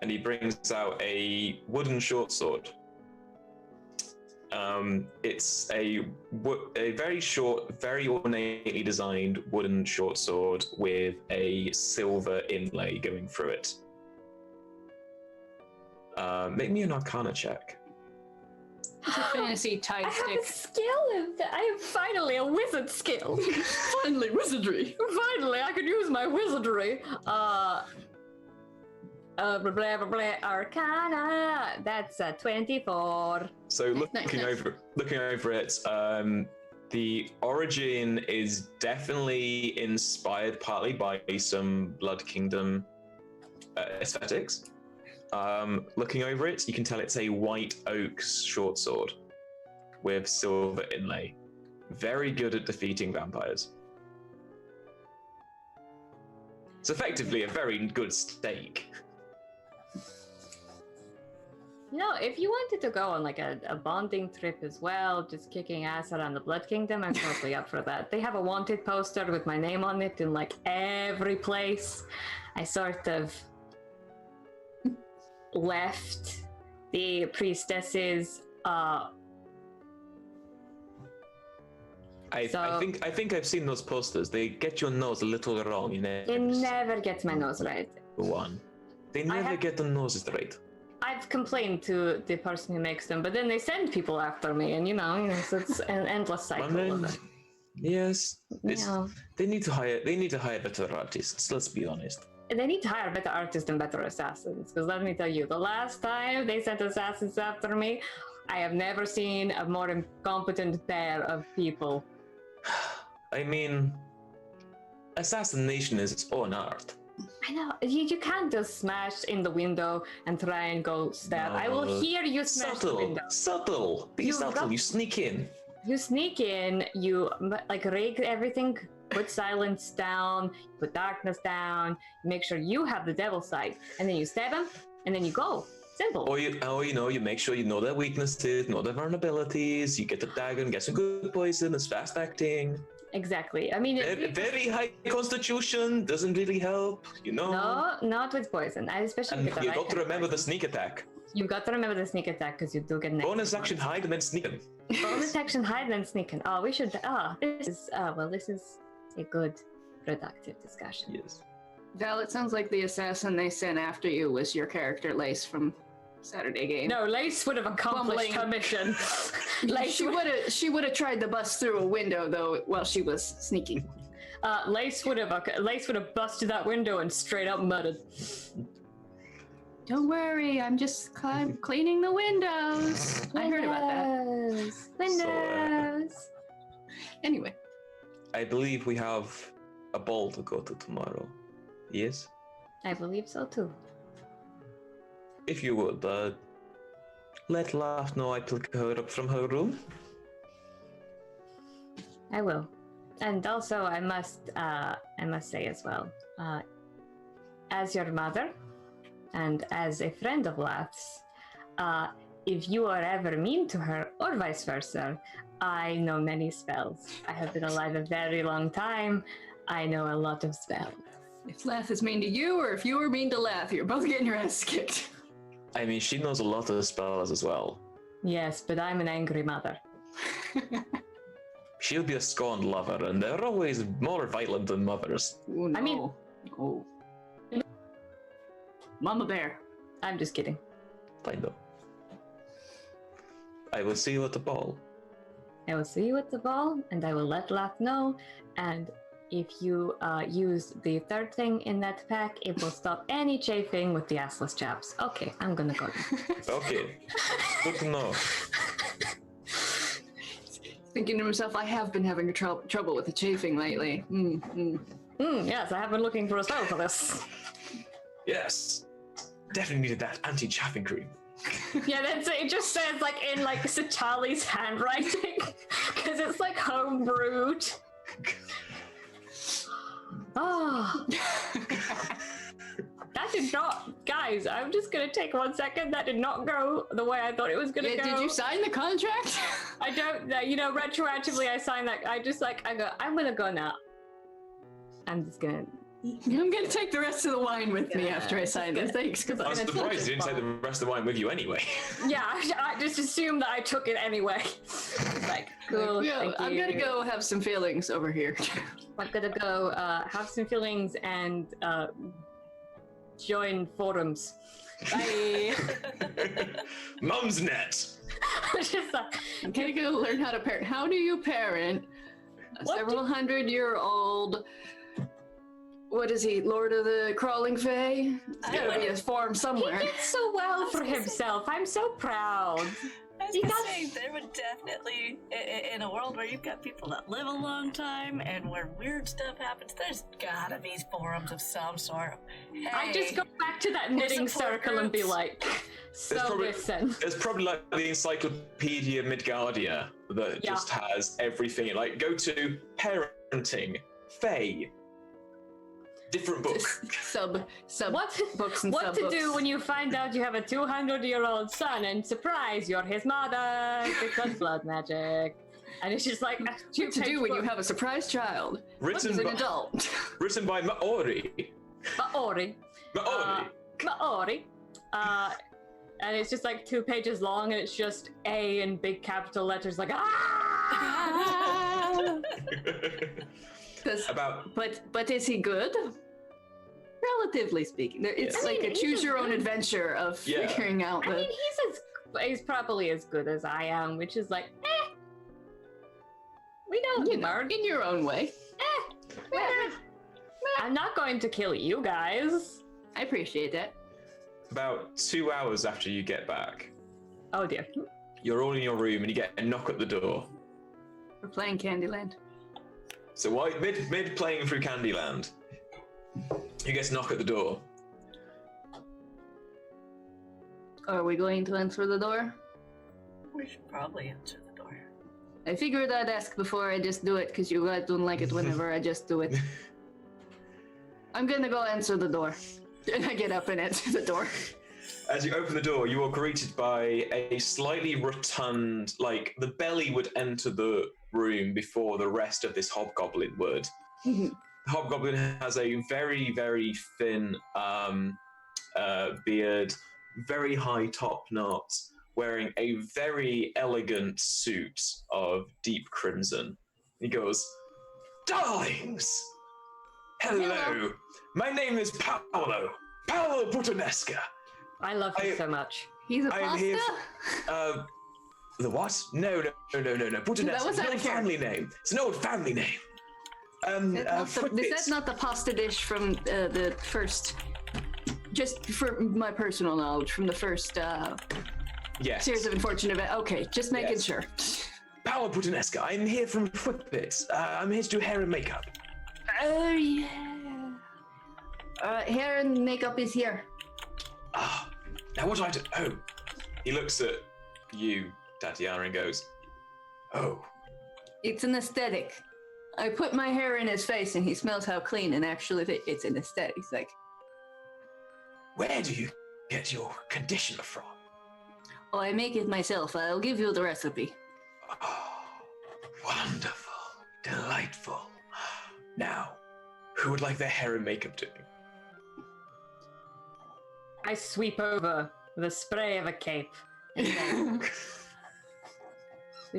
And he brings out a wooden short sword. It's a very short, very ornately designed wooden short sword with a silver inlay going through it. Make me an Arcana check. It's a fantasy tide I have stick. a skill. I have finally a wizard skill. Finally, wizardry. Finally, I could use my wizardry. Blah, blah, blah, blah, Arcana. That's a 24. So Nice. looking over it, the origin is definitely inspired partly by some Blood Kingdom aesthetics. Looking over it, you can tell it's a white oak short sword with silver inlay. Very good at defeating vampires. It's effectively a very good stake. You know, if you wanted to go on like a bonding trip as well, just kicking ass around the Blood Kingdom, I'm totally up for that. They have a wanted poster with my name on it in like every place. I sort of left the priestesses. I think I've seen those posters. They get your nose a little wrong. It never gets my nose right. One. They never get the noses right. I've complained to the person who makes them, but then they send people after me, and you know, so it's an endless cycle. And then, of it. yes, Yeah. they need to hire better artists. Let's be honest. They need to hire better artists and better assassins, because let me tell you, the last time they sent assassins after me, I have never seen a more incompetent pair of people. I mean, assassination is its own art. I know, you can't just smash in the window and try and go stab. I will No. hear you smash the window. Subtle. Be You subtle. rub- You sneak in. You sneak in, you like rake everything, put silence down, put darkness down, make sure you have the devil's sight, and then you stab him, and then you go. Simple. Or you make sure you know their weaknesses, know their vulnerabilities. You get the dagger and get some good poison. It's fast acting. Exactly. I mean, Very high constitution doesn't really help. You know. no, not with poison. I especially And get the you right got to kind of remember the poison. sneak attack. You've got to remember the sneak attack because you do get negative Bonus action ones. hide and then sneak in. Bonus action hide then sneak in. Oh, we should. This is. Well, this is a good productive discussion. Yes. Val, it sounds like the assassin they sent after you was your character Lace from Saturday Game. No, Lace would have accomplished her mission. Lace She would have tried to bust through a window though while she was sneaking. Lace would have busted that window and straight up muttered. Don't worry, I'm just cleaning the windows. I heard about that. Windows. Anyway, I believe we have a ball to go to tomorrow. Yes? I believe so too. If you would, let Laugh know I took her up from her room. I will. And also, I must say as well, as your mother, and as a friend of Laugh's, if you are ever mean to her, or vice versa, I know many spells. I have been alive a very long time. I know a lot of spells. if Laugh is mean to you or if you were mean to Laugh, you're both getting your ass kicked. I mean, she knows a lot of spells as well. Yes, but I'm an angry mother. She'll be a scorned lover, and they're always more violent than mothers. Ooh, no. I mean- oh. Mama Bear. I'm just kidding. Fine though. I will see you at the ball. I will see you at the ball, and I will let Laugh know. And if you use the third thing in that pack, it will stop any chafing with the assless chaps. Okay, I'm gonna go now. Okay. Good to know. Thinking to himself, I have been having trouble with the chafing lately. Yes, I have been looking for a spell for this. Yes. Definitely needed that anti-chaffing cream. Yeah, it just says like in like Satali's handwriting, because it's like home brewed. Oh. That did not, guys, I'm just gonna take 1 second. That did not go the way I thought it was gonna go. Did you sign the contract? I don't, retroactively I signed that. I'm gonna go now. I'm just gonna. I'm gonna take the rest of the wine with me after I sign this. Thanks. I'm surprised you didn't take the rest of the wine with you anyway. Yeah, I just assumed that I took it anyway. Like, cool, Yeah, I'm thank gonna you. go have some feelings over here. I'm gonna go have some feelings and join forums. Bye. Mum's net. Just like, I'm gonna go learn how to parent. How do you parent a What several hundred-year-old? What is he, Lord of the Crawling Fae? It's gotta be a form he somewhere. did so well for himself. I'm so proud. I was He gonna does- say, there would definitely, in a world where you've got people that live a long time and where weird stuff happens, there's gotta be forums of some sort. I just go back to that knitting support circle and be groups. like, so probably- listen. It's probably like the Encyclopedia Midgardia that Yeah. just has everything. Like, go to parenting, Fae, different book. Sub What, books and what to sub-books. do when you find out you have a 200-year-old son and surprise, you're his mother because blood magic. And it's just like, What to do when you have a surprise child? Written As an by- adult. Written by Maori. Maori. Maori. And it's just like 2 pages long, and it's just A in big capital letters, like ah. About But is he good? Relatively speaking, it's Yes. like I mean, a choose he's your own good. adventure of Yeah. figuring out I the. mean, he's probably as good as I am, which is like, we know You you, know, Bard. in your own way. I'm not going to kill you guys. I appreciate that. about 2 hours after you get back, Oh dear. you're all in your room and you get a knock at the door. We're playing Candyland. So while mid playing through Candyland, you get a knock at the door. Are we going to answer the door? We should probably answer the door. I figured I'd ask before I just do it because you guys don't like it whenever I just do it. I'm gonna go answer the door. And I get up and answer the door. As you open the door, you are greeted by a slightly rotund, like the belly would enter the room before the rest of this hobgoblin would. The hobgoblin has a very, very thin beard, very high top knot, wearing a very elegant suit of deep crimson. He goes, "Darlings, Hello. My name is Paolo Puttanesca. I love him so much. He's a I am pasta? here the what? No. Puttanesca. was It's an out old of character. family name. It's an old family name. Is that Fritz. not the pasta dish from the first? Just for my personal knowledge, from the first Yes. series of unfortunate events. Okay, just making Yes. sure. Paolo Puttanesca. I'm here from Whippets. I'm here to do hair and makeup. Oh yeah. Hair and makeup is here. Ah, now what do I do? Oh, he looks at you, Tatiana, and goes, "Oh, It's an aesthetic. I put my hair in his face, and he smells how clean. And actually, it's an aesthetic. It's like, where do you get your conditioner from?" oh, I make it myself. I'll give you the recipe. Oh, wonderful, delightful. Now, who would like their hair and makeup doing? I sweep over with a spray of a cape. We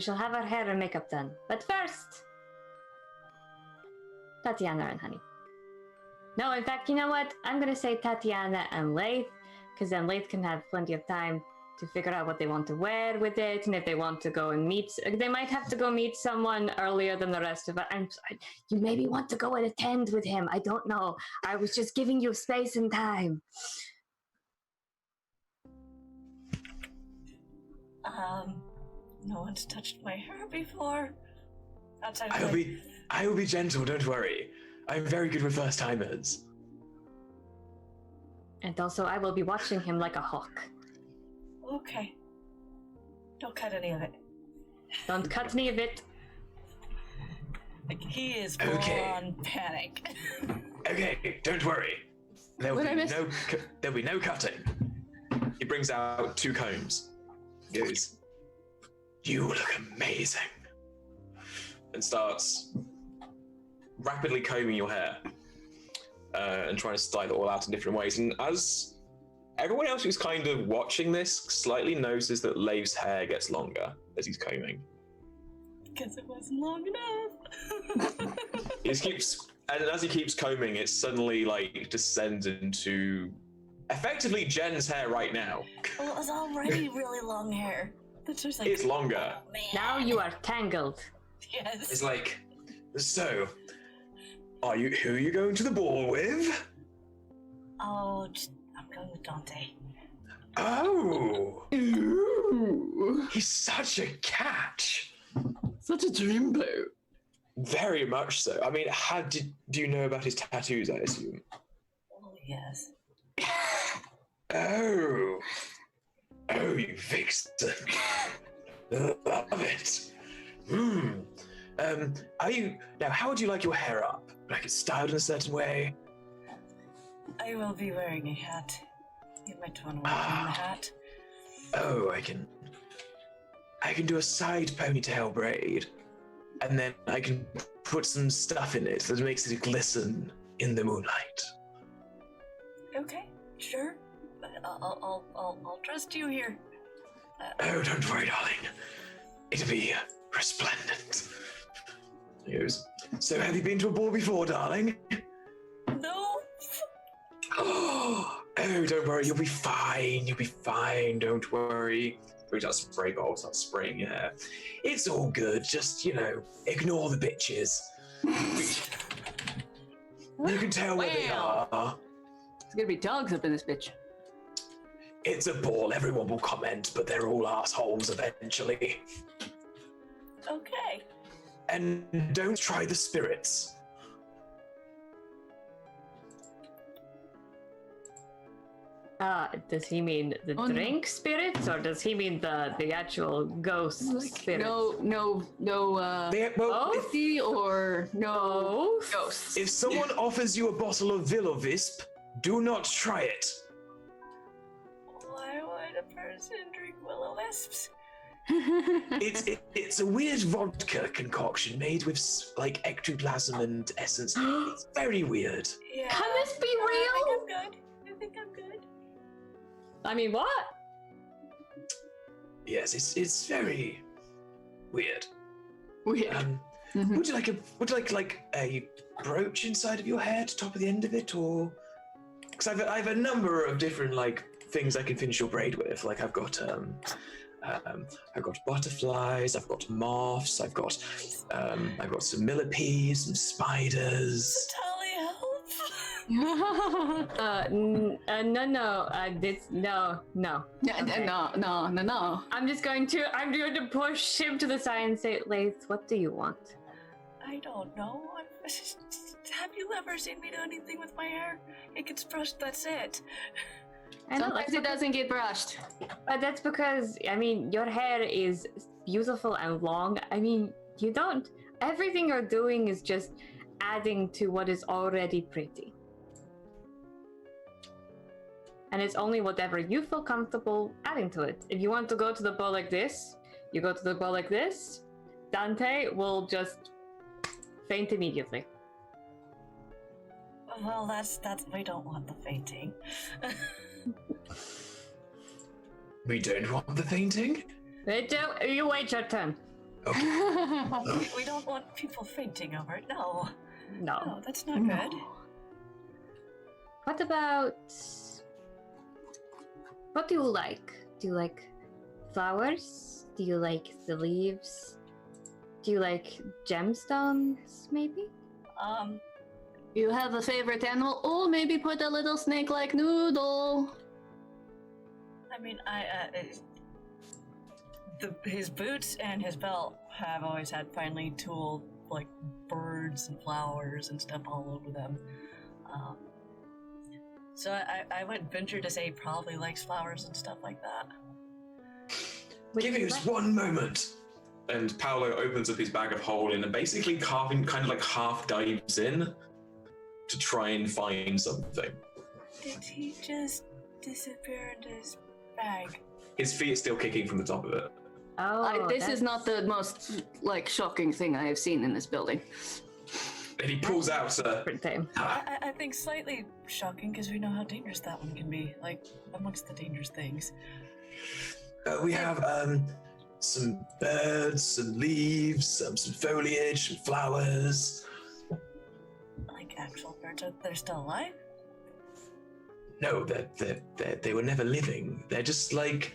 shall have our hair and makeup done. But first, Tatiana and Honey. No, in fact, you know what? I'm gonna say Tatiana and Laith, because then Laith can have plenty of time to figure out what they want to wear with it, and if they want to go and meet, they might have to go meet someone earlier than the rest of us. You maybe want to go and attend with him. I don't know. I was just giving you space and time. No one's touched my hair before. Outside of I will be gentle. Don't worry. I'm very good with first timers. And also, I will be watching him like a hawk. Okay. Don't cut any of it. Don't cut any of it. Like, he is full Okay. on panic. Okay, don't worry. There'll What I missed? be no cutting. He brings out 2 combs. He goes, "You look amazing," and starts rapidly combing your hair and trying to style it all out in different ways. And as everyone else who's kind of watching this slightly notices that Lave's hair gets longer as he's combing. Because it wasn't long enough. He just keeps, and as he keeps combing, it suddenly like descends into effectively Jen's hair right now. Well, it was already really long hair. That's just like, It's longer. oh, man. Now you are tangled. Yes. It's like, so, who are you going to the ball with? Oh, I'm going with Dante. Oh, Ooh, he's such a catch. such a dreamboat. Very much so. I mean, do you know about his tattoos, I assume? Oh, yes. Oh, you vixen. Love it. How would you like your hair up? Like it's styled in a certain way? I will be wearing a hat. Get my tone away from the hat. Oh, I can do a side ponytail braid, and then I can put some stuff in it that makes it glisten in the moonlight. Okay, sure. I'll trust you here. Oh, don't worry, darling. It'll be resplendent. He goes, so have you been to a ball before, darling? No. Oh, don't worry, you'll be fine. You'll be fine. Don't worry. Brings out a spray bottle, starts spraying your hair. It's all good. Just, ignore the bitches. You can tell where they Wow. are. There's gonna be dogs up in this bitch. It's a ball. Everyone will comment, but they're all assholes eventually. Okay. And don't try the spirits. Does he mean the Oh, no. drink spirits, or does he mean the actual ghost spirits? No, Oh? Misty or no Ghosts? ghosts. If someone offers you a bottle of Villovisp, do not try it. Why would a person drink will-o-wisps? It's a weird vodka concoction made with like ectoplasm and essence. It's very weird. Yeah. Can this be real? I think I'm good. I mean, what? Yes, it's very weird. Weird. Mhm. Would you like a brooch inside of your hair to top of the end of it, or? Because I have a number of different like things I can finish your braid with. Like I've got butterflies, I've got moths, I've got some millipedes, some spiders. Tally help! No. No. I'm going to push him to the side and say, Lace, what do you want? I don't know. Have you ever seen me do anything with my hair? It gets brushed, that's it. I know, Sometimes it doesn't get brushed. but that's because, I mean, your hair is beautiful and long. I mean, everything you're doing is just adding to what is already pretty. And it's only whatever you feel comfortable adding to it. If you want to go to the bow like this, you go to the bow like this. Dante will just faint immediately. Well, that's we don't want the fainting. We don't want the fainting. You wait your turn. Okay. We don't want people fainting over it. No, No. that's not good. What about... What do you like? Do you like flowers? Do you like the leaves? Do you like gemstones, maybe? You have a favorite animal? Oh, maybe put a little snake-like noodle. I mean, his boots and his belt have always had finely tooled, like, birds and flowers and stuff all over them. So I would venture to say he probably likes flowers and stuff like that. Give us one moment. And Paolo opens up his bag of holding and basically kind of like half dives in to try and find something. Did he just disappear into his bag? His feet are still kicking from the top of it. Oh, This is not the most, shocking thing I have seen in this building. And he pulls out a... different thing. I think slightly shocking because we know how dangerous that one can be. Like, amongst the dangerous things. We have some birds, some leaves, some foliage, some flowers. Like actual birds, they're still alive? No, they were never living. They're just like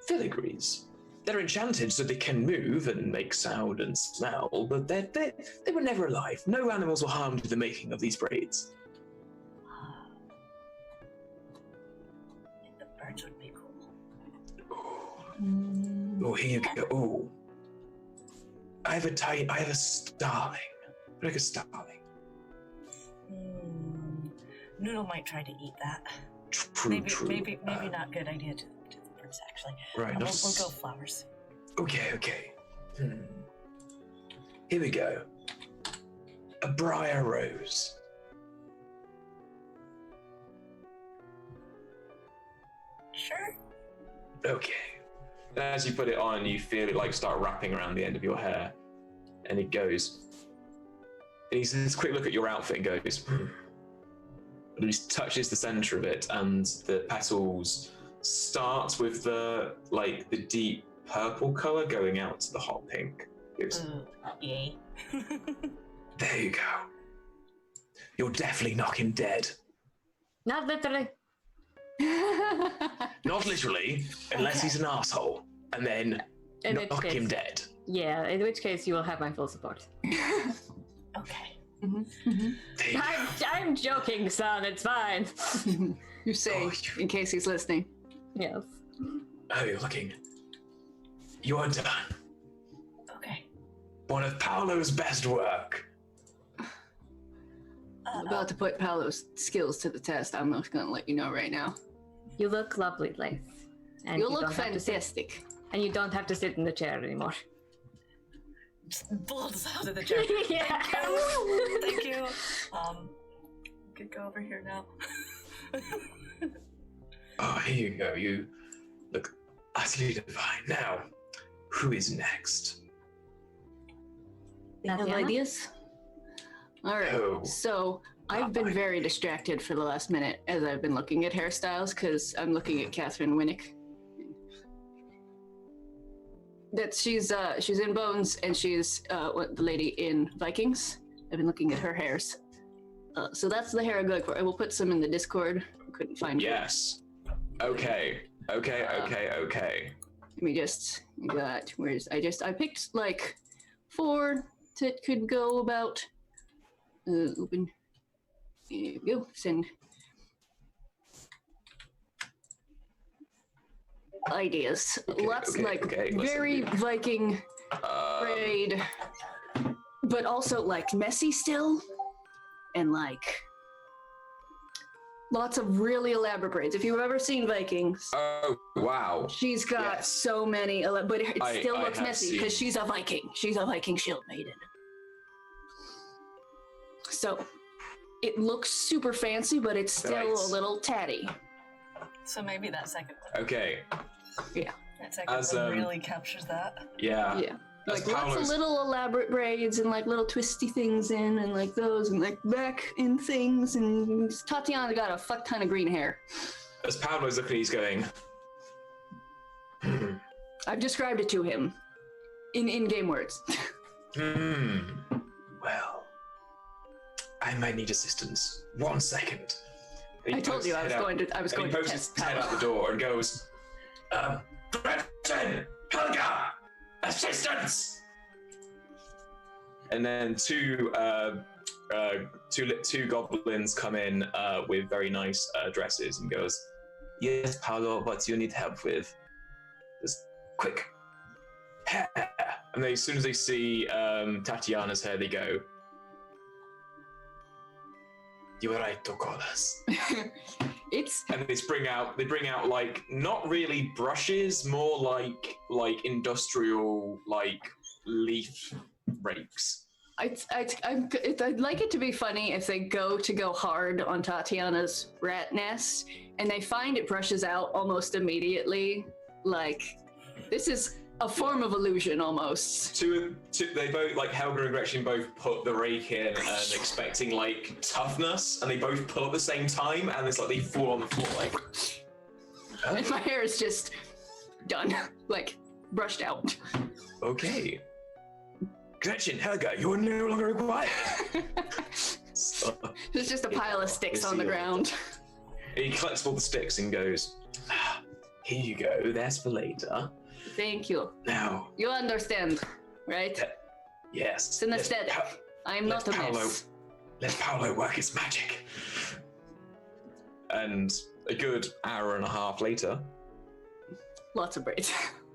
filigrees. They're enchanted so they can move and make sound and smell, but they were never alive. No animals were harmed in the making of these braids. The birds would be cool. Oh, here you go. Oh, I have a starling, like a starling. Noodle might try to eat that. True. Maybe not good idea to the birds actually. Right. We'll go flowers. Okay. Here we go. A briar rose. Sure. Okay. As you put it on, you feel it like start wrapping around the end of your hair, and it goes. And he says, "Quick look at your outfit," and goes. And he touches the center of it, and the petals start with the deep purple color going out to the hot pink. Yay. There you go. You'll definitely knock him dead. Not literally. Not literally, unless he's an asshole, and then In which knock case- him dead. Yeah, in which case you will have my full support. Okay. There you go. I'm joking, son. It's fine. You say, Oh, in case he's listening. Yes. Oh, you're looking. You are done. Okay. One of Paolo's best work. I'm about to put Paolo's skills to the test. I'm not going to let you know right now. You look lovely, Lace. And You look don't have to sit- fantastic. and you don't have to sit in the chair anymore. Just bulls out of the chair. Yeah. Thank you. Could go over here now. Oh, here you go. You look utterly divine. Now, who is next? You have Tatiana? ideas? All right. Oh. So I've been very distracted for the last minute as I've been looking at hairstyles because I'm looking at Catherine Winnick. that she's in Bones, and she's the lady in Vikings. I've been looking at her hairs. So that's the hair I'm going for. I will put some in the Discord. Couldn't find it. Yes. Okay. Let me just I picked like 4 that could go about. Open. There we go. Send. Ideas. Lots very Viking braid, but also like messy still, and like lots of really elaborate braids. If you've ever seen Vikings, Oh wow! she's got so many, but it still looks messy because she's a Viking. She's a Viking shield maiden. So it looks super fancy, but it's still a little tatty. So maybe that second one. Okay. Yeah. That second one really captures that. Yeah. Yeah. As Like lots of Paolo's- little elaborate braids and like little twisty things in and like those and like back in things, and Tatiana got a fuck ton of green hair. As Paolo's looking, he's going. I've described it to him in in-game words. Well, I might need assistance. 1 second. And he I told pokes you his I was head going out- to and he pokes test his head out power. the door and goes, Gretchen, Helga, assistance! And then two goblins come in with very nice dresses and goes, yes, Paolo, what do you need help with? Just quick. Hair. And as soon as they see Tatiana's hair, they go, you were right to call us. It's And they bring out like not really brushes, more like industrial like leaf rakes. I'd like it to be funny if they go hard on Tatiana's rat nest and they find it brushes out almost immediately. Like this is a form of illusion almost. They both, like Helga and Gretchen, both put the rake in and expecting like toughness, and they both pull at the same time, and it's like they fall on the floor like. And my hair is just done, like brushed out. Okay. Gretchen, Helga, you are no longer required. So, There's just a pile of sticks on the see you ground. he collects all the sticks and goes, here you go, that's for later. Thank you. Now, You understand, right? yes. It's an aesthetic. I'm not a mess. Let Paolo work his magic. And a good hour and a half later, Lots of braids.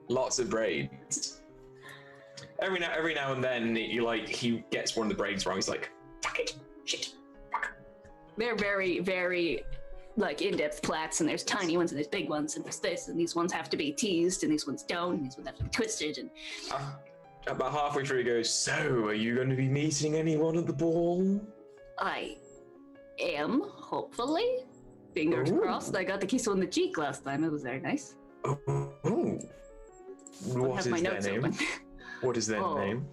lots of braids. Every now and then, he gets one of the braids wrong. He's like, fuck it, shit, fuck. They're very, very like in-depth plaits, and there's tiny ones and there's big ones, and there's this, and these ones have to be teased, and these ones don't, and these ones have to be twisted, and About halfway through, he goes, so, are you going to be meeting anyone at the ball? I am, hopefully. Fingers Ooh. crossed. I got the kiss on the cheek last time. It was very nice. Oh. I What have is my their notes name? open. What is their Oh. name?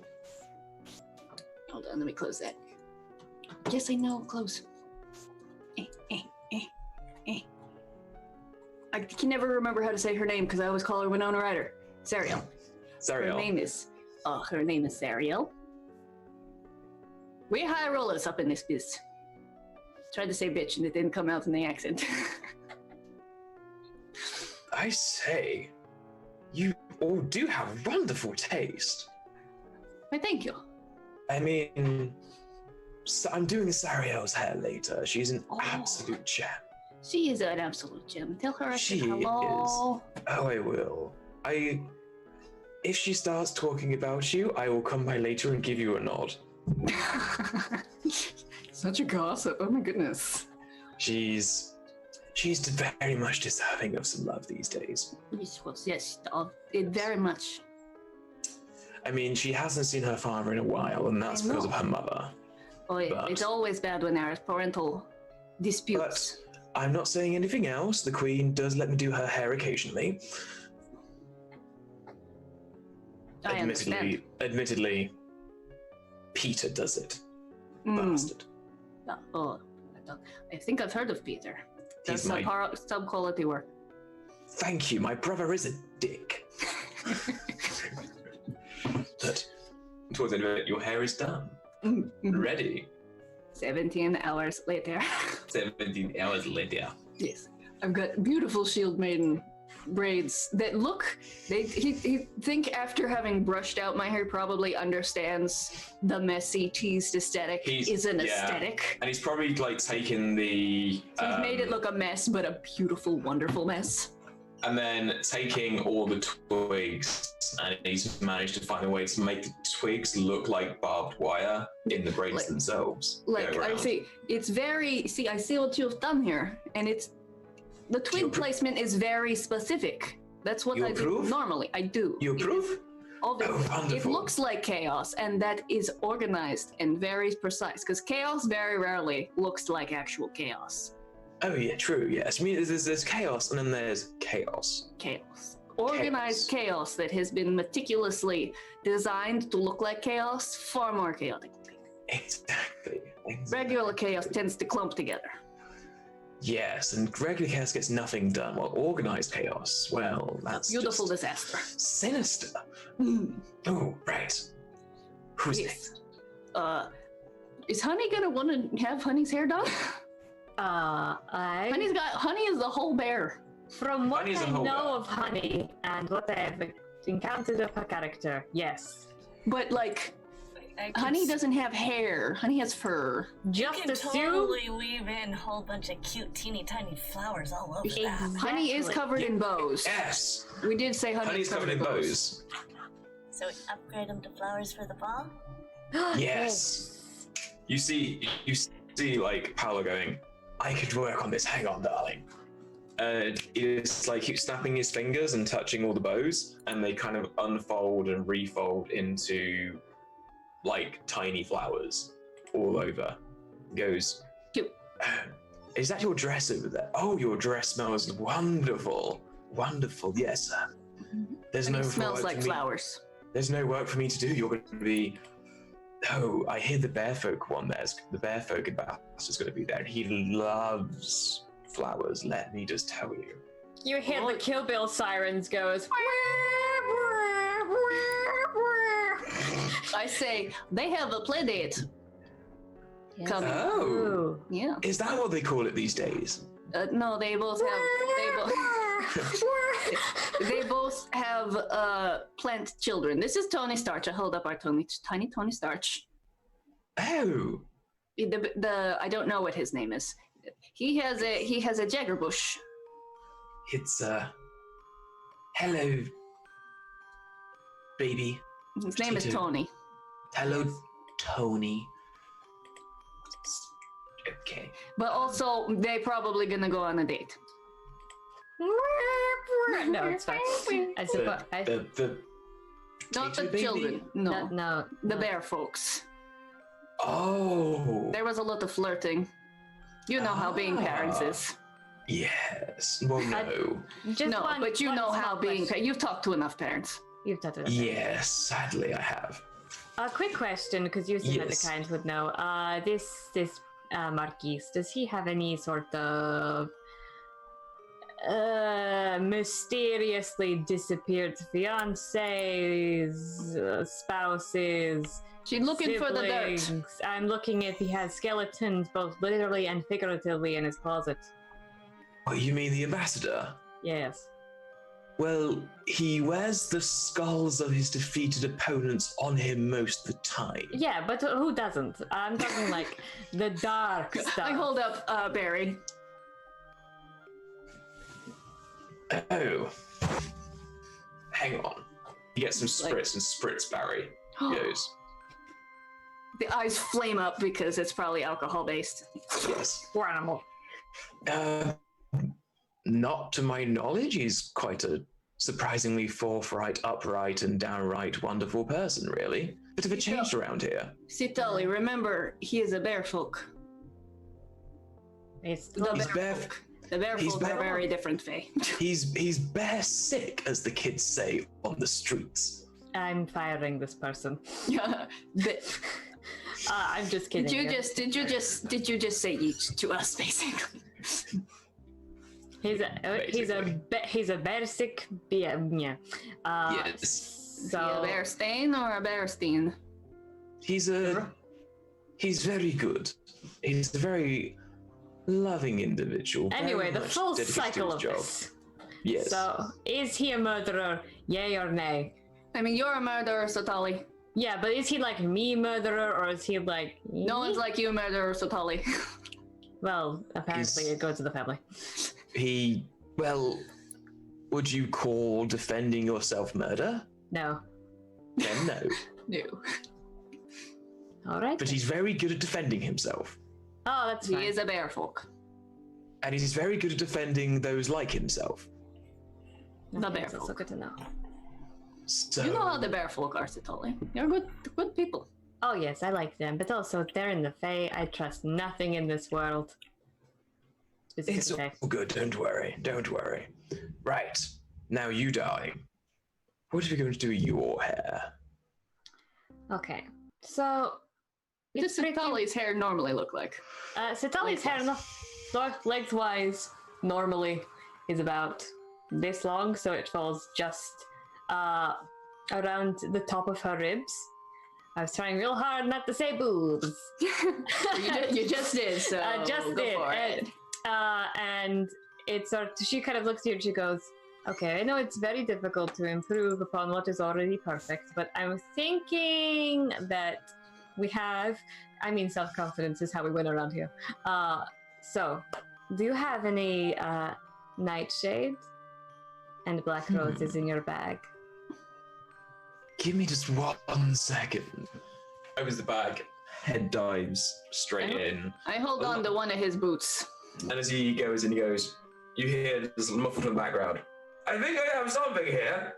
Hold on, let me close that. Yes, I know. Close. I can never remember how to say her name because I always call her Winona Ryder. Sariel. Her name is Sariel. We high rollers up in this biz. Tried to say bitch and it didn't come out in the accent. I say, you all do have wonderful taste. Why, thank you. I mean, I'm doing Sariel's hair later. She's an Oh. absolute gem. She is an absolute gem. Tell her I said She hello. Oh, I will. If she starts talking about you, I will come by later and give you a nod. Such a gossip. Oh my goodness. She's very much deserving of some love these days. Yes, very much. I mean, she hasn't seen her father in a while, and that's I know. because of her mother. Oh, yeah. But- It's always bad when there is parental disputes. I'm not saying anything else. The Queen does let me do her hair occasionally. I understand. Admittedly, Peter does it. Mm. Bastard. Oh, I think I've heard of Peter. Does He's my- some quality work. Thank you. My brother is a dick. towards the end of it, your hair is done. Mm-hmm. Ready. 17 hours later. 17 hours later. Yes. I've got beautiful Shield Maiden braids that look, he think after having brushed out my hair probably understands the messy teased aesthetic is an aesthetic. And he's probably like taken the... So he's made it look a mess, but a beautiful, wonderful mess. And then taking all the twigs, and he's managed to find a way to make the twigs look like barbed wire in the braids themselves. Like, I see, it's very, I see what you've done here, and it's, the twig placement is very specific. That's what I do normally. I do. You approve? It looks like chaos, and that is organized and very precise, because chaos very rarely looks like actual chaos. Oh yeah, true, yes. I mean, there's chaos, and then there's chaos. Chaos. Organized chaos that has been meticulously designed to look like chaos, far more chaotic. Exactly. Regular chaos tends to clump together. Yes, and regular chaos gets nothing done, while organized chaos, well, that's beautiful just disaster. Sinister. Oh, right. Who's next? Is Honey gonna want to have Honey's hair done? Honey is the whole bear. From what I know of Honey and what I have encountered of her character, yes. But like, Honey doesn't have hair. Honey has fur. Just you can totally weave in a whole bunch of cute, teeny tiny flowers all over that. Honey is covered in bows. Yes. We did say Honey's covered in bows. So we upgrade them to flowers for the ball? Yes. You see, like Paolo going, I could work on this. Hang on, darling. He just like keeps snapping his fingers and touching all the bows, and they kind of unfold and refold into like tiny flowers all over. He goes, is that your dress over there? Oh, your dress smells wonderful. Wonderful, yes, sir. There's no smells like flowers. There's no work for me to do. You're going to be... Oh, I hear the bear folk one there's the bear folk ambassador's going to be there. He loves flowers, let me just tell you. You hear the Kill Bill sirens goes. I say, they have a play date. Yes. Coming. Oh. Yeah. Is that what they call it these days? No, they both have plant children. This is Tony Starch. I hold up our tiny Tony Starch. Oh. The I don't know what his name is. He has a Jaggerbush. It's hello, baby. His name is Tony. Hello, Tony. Okay. But also, they're probably gonna go on a date. No, it's fine. I suppose. Not the baby? children. No. No. The bear folks. Oh. There was a lot of flirting. You know how being parents is. Yes. Well, no. But you know how being. You've talked to enough parents. You've talked to enough. Yes, sadly, I have. A quick question, because you seem like the kind would know. This Marquis, does he have any sort of mysteriously disappeared fiancés, spouses? She's looking for the dirt. I'm looking if he has skeletons, both literally and figuratively, in his closet. Oh, you mean the ambassador? Yes. Well, he wears the skulls of his defeated opponents on him most of the time. Yeah, but who doesn't? I'm talking like the dark stuff. I hold up Barry. Oh. Hang on. You get some spritz and spritz Barry. Goes. The eyes flame up because it's probably alcohol based. Yes. Poor animal. Not to my knowledge, he's quite a surprisingly forthright, upright, and downright wonderful person, really. Bit of a change around here. Sitali, remember, he is a bear folk. It's The bear folk are very different, Faye. He's bear sick, as the kids say on the streets. I'm firing this person. Yeah. I'm just kidding. Did you just say yeet to us, basically? He's a bear sick bear. Yeah. Yes. So a bear stain or a bear steen? He's very good. He's a very loving individual. Anyway, very the much full dedicated to cycle his of job. this. Yes. So, is he a murderer? Yay or nay? I mean, you're a murderer, Sotali. Yeah, but is he like me murderer, or is he like... No one's like you, murderer, Sotali. Well, apparently He's- it goes to the family. Well, would you call defending yourself murder? No. Then no. No. Alright. But he's very good at defending himself. Oh, that's He fine. is a bear folk. And he's very good at defending those like himself. The Okay, bear that's also folk. good to know. So You know how the bear folk are, Sotali. They're good people. Oh yes, I like them, but also they're in the Fae. I trust nothing in this world. it's Specifically Fae. all good, don't worry. Right. Now you, darling. What are we going to do with your hair? Okay, so What does pretty- Sotali's hair normally look like? Sitali's hair, lengthwise, normally is about this long, so it falls just around the top of her ribs. I was trying real hard not to say boobs. you just did, so Just go did. for it. And it's sort of, she kind of looks at you and she goes, okay, I know it's very difficult to improve upon what is already perfect, but I'm thinking that we have, I mean, self-confidence is how we win around here. So, do you have any nightshade and black roses in your bag? Give me just 1 second. Opens the bag, head dives straight in. I hold on to one of his boots. And as he goes in, he goes, you hear this muffled in the background. I think I have something here.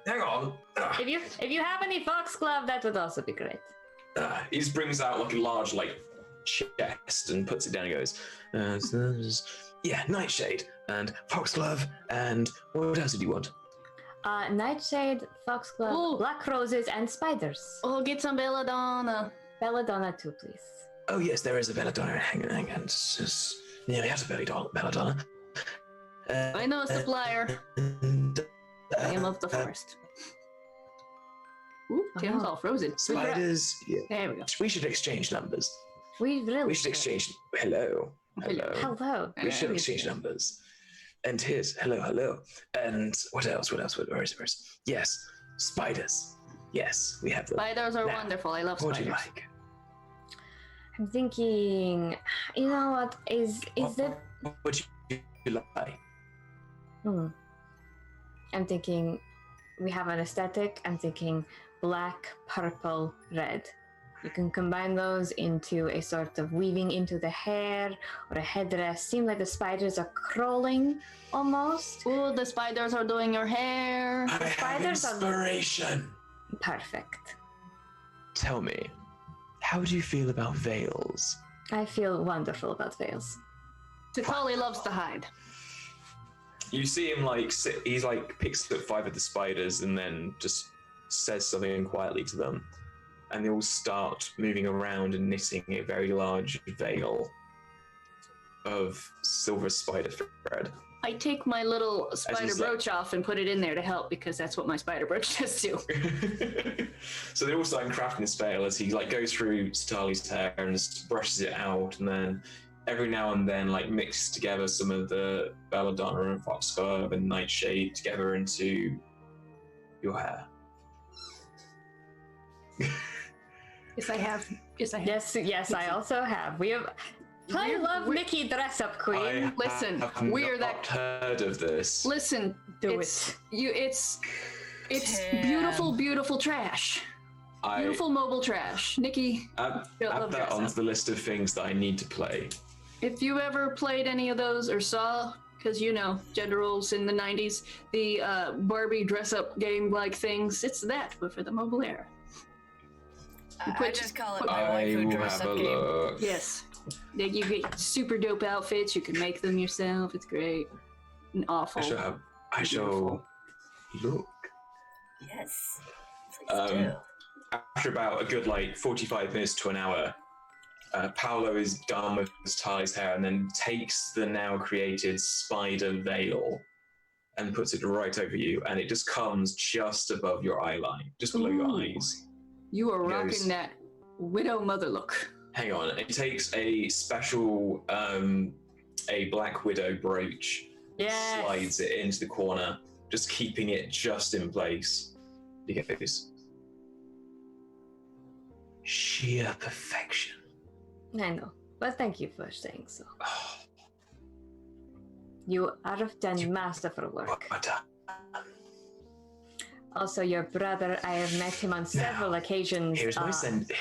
Hang on. If you have any foxglove, that would also be great. He just brings out like a large chest and puts it down and goes, yeah, nightshade and foxglove and what else did you want? Nightshade, foxglove, Ooh. black roses, and spiders. Oh, get some belladonna. Belladonna too, please. Oh yes, there is a belladonna. Hang on. Yeah, we have a belladonna. I know a supplier. And, I am of the forest. Ooh, Tim's all frozen. Spiders. Yeah. There we go. We should exchange numbers. We really We should exchange. Hello. Hello. We should Hello. exchange numbers. And here's hello. And what else? Where is it? Yes, spiders. Yes, we have them. Spiders are Now, wonderful. I love What do spiders. you like? I'm thinking, you know what? Is there? What would you like? I'm thinking we have an aesthetic. I'm thinking black, purple, red. You can combine those into a sort of weaving into the hair or a headdress. Seems like the spiders are crawling almost. Ooh, the spiders are doing your hair. I have spiders are- inspiration. Perfect. Tell me, how do you feel about veils? I feel wonderful about veils. Sotali loves to hide. You see him he's picks up 5 of the spiders and then just says something quietly to them. And they all start moving around and knitting a very large veil of silver spider thread. I take my little spider he's like- brooch off and put it in there to help because that's what my spider brooch does too. So they're all starting crafting this veil as he goes through Sitali's hair and just brushes it out, and then every now and then mixes together some of the belladonna and foxglove and nightshade together into your hair. Yes, I have. Yes, I also have. We have. I love Mickey Dress Up Queen. Listen, have we're not heard of this. Listen, Do it's, it. It's Damn. beautiful trash. Beautiful mobile trash. Nikki, Add love that dress onto up. the list of things that I need to play. if you ever played any of those or saw, because gender roles in the 90s, the Barbie dress up game like things, it's that, but for the mobile era. I just call it my I waifu will dress have a up game. look. Yes. You get super dope outfits. You can make them yourself. It's great. And awful. I shall look. Yes. Please do. After about a good 45 minutes to an hour, Paolo is done with Tali's hair and then takes the now created spider veil and puts it right over you, and it just comes just above your eye line, just below your Ooh. eyes. You are Goes- rocking that widow mother look. Hang on. It takes a special, a Black Widow brooch, Yes. slides it into the corner, just keeping it just in place. He goes, sheer perfection. I know, but thank you for saying so. Oh, You have done masterful work. well done. Also, your brother, I have met him on several occasions. Here's my send.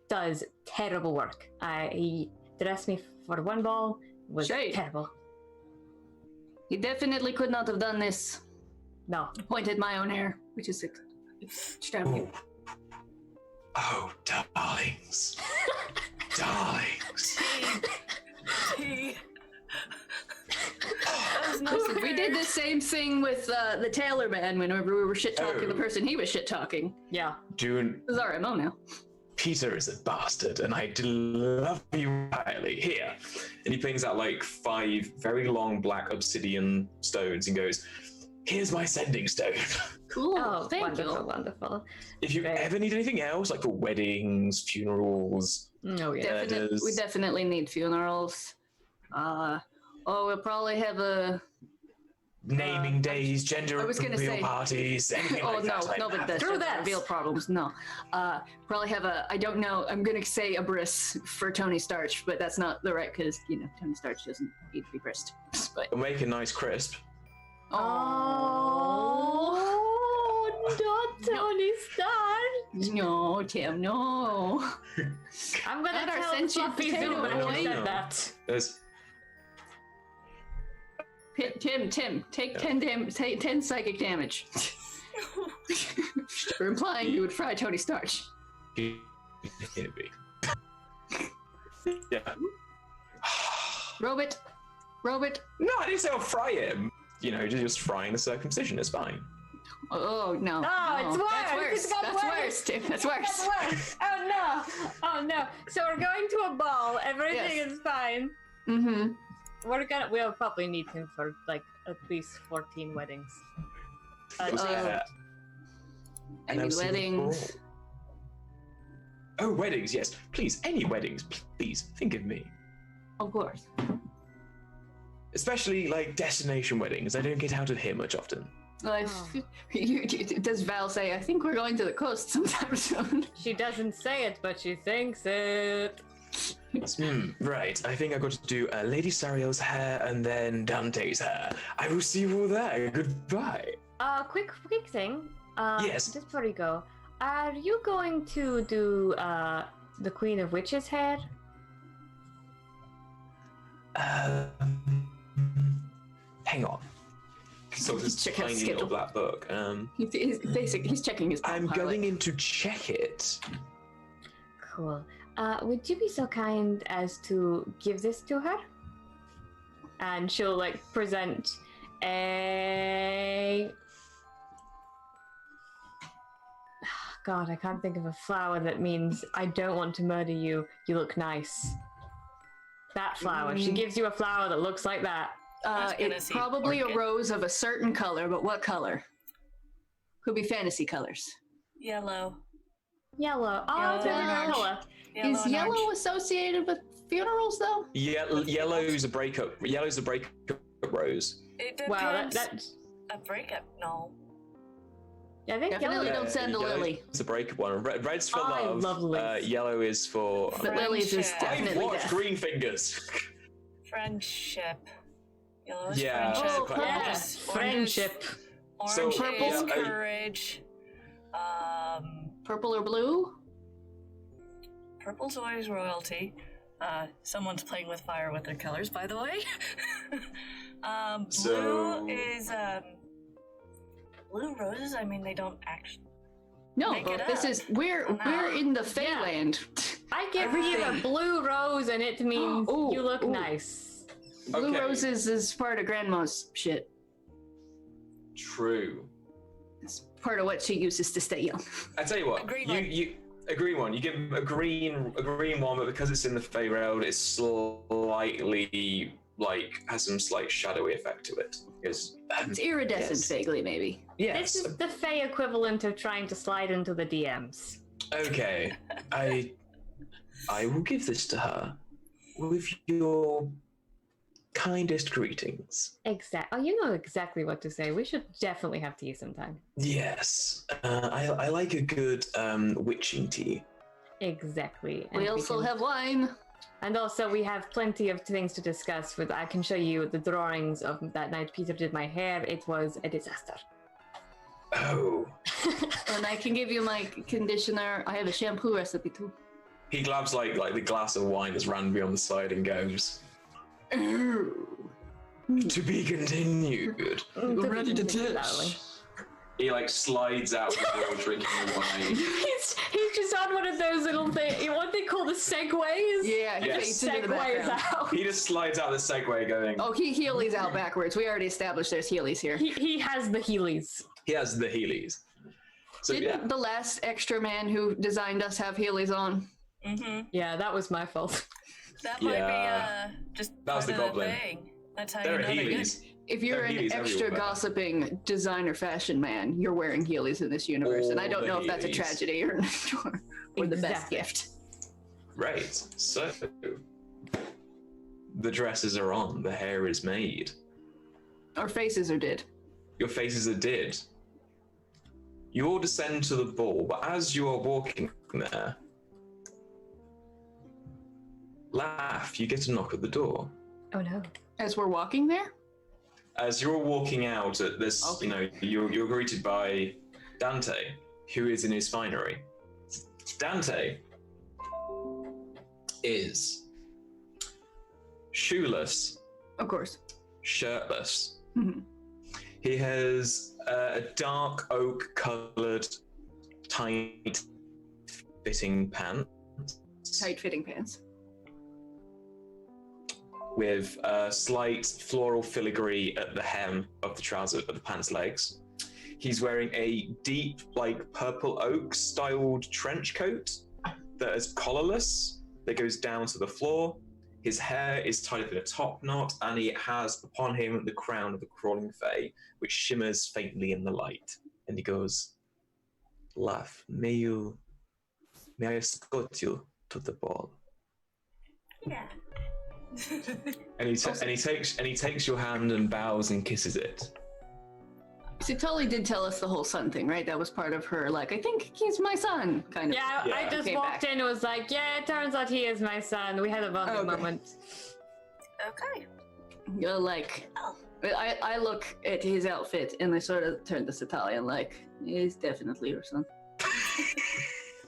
Does terrible work. He dressed me for one ball. Was Shade. terrible. He definitely could not have done this. No. Pointed my own hair, which is extravagant. Oh, darlings. Darlings. Tea. That was nice of We her. did the same thing with the Taylor man whenever we were shit talking the Oh. person he was shit talking. Yeah. June, This is our MO now. Peter is a bastard, and I love you highly. Here. And he brings out like 5 very long black obsidian stones and goes, here's my sending stone. Cool. Oh, Thank wonderful, you. wonderful. If you Great. ever need anything else, like for weddings, funerals, Oh, yeah. Murders. We definitely need funerals. We'll probably have a. naming days, gender I was gonna reveal say- parties, anything like that. but the Through that. real problems. No. Probably have a. I don't know. I'm gonna say a bris for Tony Starch, but that's not the right because Tony Starch doesn't need to be brissed. But We'll make a nice crisp. Oh, not Tony Stark. no, Tim, no. I'm gonna And our tell sentient Fluffy potato Zoom when boy. he said No. that. There's Tim, take 10 psychic damage. We're implying you would fry Tony Starch. yeah. Robot. No, I didn't say I'll fry him. Just frying the circumcision is fine. Oh no. No, it's worse. That's worse. It's got That's worse. worse, Tim. That's worse. That's worse. Oh no. Oh no. So we're going to a ball. Everything Yes. is fine. Mm-hmm. We'll probably need him for like at least 14 weddings. Was there I an mean, absolute weddings. ball? Oh, weddings, yes. Please, any weddings, please, think of me. Of course. Especially, like, destination weddings. I don't get out of here much often. Like, does Val say, I think we're going to the coast sometime soon? She doesn't say it, but she thinks it. Right, I think I've got to do Lady Sariel's hair and then Dante's hair. I will see you all there. Goodbye. Quick thing. Yes. Just before you go, are you going to do the Queen of Witches' hair? Hang on. So this Check out tiny schedule. little black book. He's checking his I'm pilot. going in to check it. Cool. Would you be so kind as to give this to her? And she'll like present a. God, I can't think of a flower that means I don't want to murder you. You look nice. That flower. She gives you a flower that looks like that. was gonna It's say probably orchid. a rose of a certain color, but what color? Could be fantasy colors. Yellow. Yellow. Oh, Yellow it's a and orange. color. Is and yellow orange. associated with funerals, though? Yellow's a breakup. Yellow's a breakup rose. It depends. Wow, that's. A breakup? No. I think Definitely yellow. don't send a Yellow's lily. It's a breakup one. Red's for I love. love lilies. Yellow is for. But lilies is Friendship. I've definitely watched death. Green Fingers. Friendship. Yellow is Yeah, friendship. Oh, quite yeah. Orange is- Friendship. Orange So, is purple- yeah, courage. Purple or blue? Purple's always royalty. Someone's playing with fire with their colors, by the way. So- Blue is blue roses. I mean, they don't actually. No, Make it this up. is we're in the Feyland. I give you a Everything. blue rose and it means Ooh, you look ooh. nice. Blue Okay. roses is part of Grandma's shit. True. It's part of what she uses to stay young. I tell you what. A green one. You a green one. You give him a green one, but because it's in the Fey Realm, it's slightly has some slight shadowy effect to it. Because It's iridescent, Yes. vaguely, maybe. yes, This is the Fey equivalent of trying to slide into the DMs. Okay, I will give this to her with your kindest greetings. Exactly. Oh, you know exactly what to say. We should definitely have tea sometime. Yes, I like a good witching tea. Exactly. We also have wine. And also, we have plenty of things to discuss. With I can show you the drawings of that night Peter did my hair. It was a disaster. Oh. And I can give you my conditioner. I have a shampoo recipe too. He grabs like the glass of wine that's randomly on the side and goes, to be continued. Ready to dish. He like slides out the door drinking the wine. He's just on one of those little things. What they call the segways. Yeah, he Yes. fades into the Segways background. out. He just slides out the Segway going, Oh, he Heelys out backwards. We already established there's Heelys here. He has the Heelys. he has the Heelys. So Didn't the last extra man who designed us have Heelys on? Mm-hmm. Yeah, that was my fault. That might Yeah. be just That was part the of goblin. thing. That's how There you are know they're good. Heelys. If you're There are an Heelys extra everywhere. gossiping designer fashion man, you're wearing Heelys in this universe, and I All don't the know if that's a Heelys. tragedy or or the best Exactly. gift. Right, so the dresses are on, the hair is made, Our faces are dead. your faces are did. You all descend to the ball, but as you are walking there, you get a knock at the door. Oh no. As we're walking there? As you're walking out at this, Okay. you're greeted by Dante, who is in his finery. Dante is shoeless, Of course. shirtless. Mhm. He has a dark oak coloured, tight fitting pants Tight fitting pants. with a slight floral filigree at the hem of the trouser, of the pants legs. He's wearing a deep, like purple oak styled trench coat that is collarless, that goes down to the floor. His hair is tied up in a top knot, and he has upon him the crown of the crawling fae, which shimmers faintly in the light. And he goes, "Laugh, may I escort you to the ball?" Yeah. And he takes your hand and bows and kisses it. Sitali did tell us the whole son thing, right? That was part of her, like, I think he's my son, kind of. Yeah, I Yeah. just Came walked back. in and was like, yeah, it turns out he is my son. We had a bonding Okay. moment. Okay. You're like, Oh. I look at his outfit and I sort of turn to Sitali and like, he's definitely your son.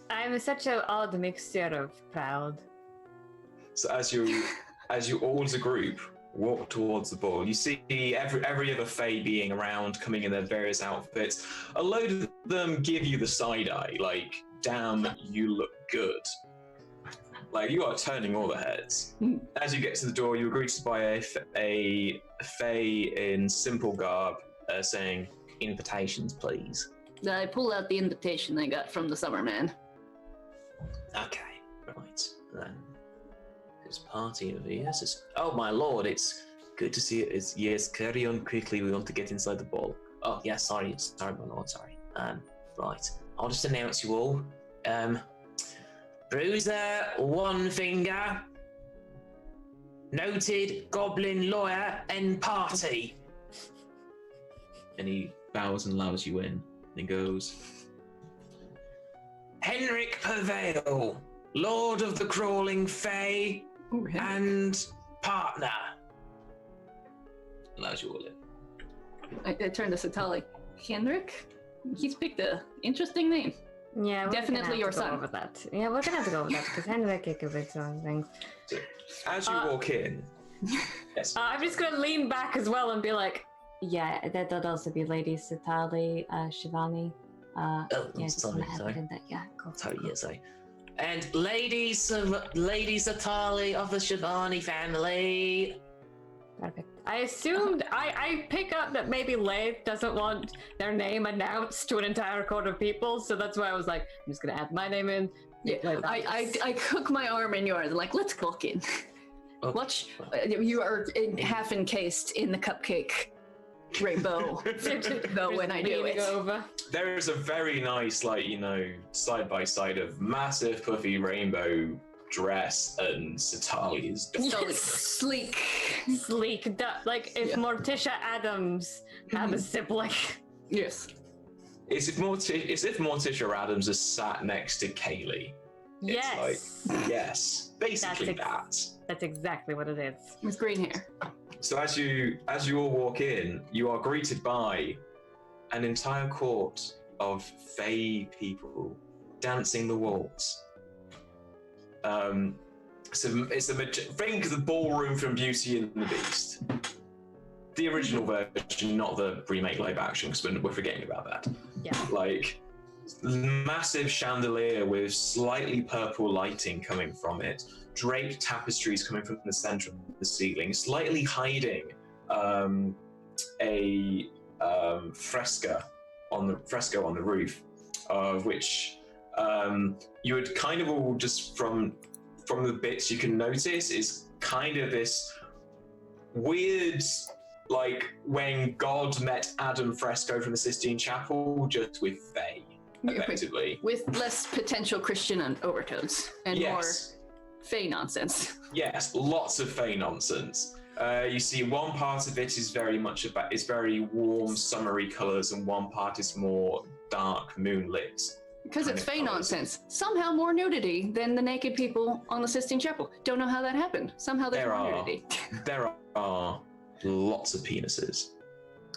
I'm such an odd mixture of proud. So as you all as a group walk towards the ball, you see every other fae being around, coming in their various outfits. A load of them give you the side eye, like, damn, you look good. Like, you are turning all the heads. As you get to the door, you're greeted by a fae in simple garb, saying, "Invitations, please." I pull out the invitation I got from the summer man. Okay, right. Then this party over here says, "Oh my lord, it's good to see you. Yes, carry on quickly. We want to get inside the ball." "Oh yeah, sorry, my lord, sorry." Right. I'll just announce you all. Bruiser, One Finger, noted goblin lawyer, and party. And he bows and allows you in. And he goes, "Henrik Pervale, Lord of the Crawling Fae, Ooh, him. and partner." Allows you all in. I turn to Sitali. Henrik? He's picked a interesting name. Yeah, we're Definitely gonna have your to go son. over that. Yeah, we're gonna have to go over that because Henrik Kikowitz on things. So, as you walk in, yes, I'm just gonna lean back as well and be like, yeah, that'd also be Lady Sitali, Shivani. Oh, Yeah, just sorry, wanna add sorry. it in there. Yeah, cool. Sorry, yes, I. And Lady Satali of the Shivani family. Perfect. I assumed I pick up that maybe Leith doesn't want their name announced to an entire court of people, so that's why I was like, I'm just gonna add my name in. Yeah, Like that. I hook my arm in yours. I'm like, let's walk in. Oh. Watch. You are half encased in the cupcake Rainbow. Though when I do Leaning it. over. There is a very nice, like, side by side of massive puffy rainbow dress and Satali's Sleek. Sleek. Like if Yeah. Morticia Adams had a sibling. Yes. It's if Morticia Adams is sat next to Kaylee. Yes. Yes, basically That's That's exactly what it is. With green hair. So as you all walk in, you are greeted by an entire court of Fey people dancing the waltz. Think the ballroom from Beauty and the Beast. The original version, not the remake live action, because we're forgetting about that. Yeah. Like, massive chandelier with slightly purple lighting coming from it, draped tapestries coming from the center of the ceiling, slightly hiding a fresco on the roof, of which you would kind of all just from the bits you can notice is kind of this weird, like when God met Adam fresco from the Sistine Chapel, just with Fae, effectively. With less potential Christian overtones and Yes. more Fey nonsense. Yes, lots of Fey nonsense. You see, one part of it is very warm, summery colours, and one part is more dark, moonlit. Because Kind it's of Fey colours. nonsense. Somehow more nudity than the naked people on the Sistine Chapel. Don't know how that happened. Somehow there's There more are. nudity. There are lots of penises.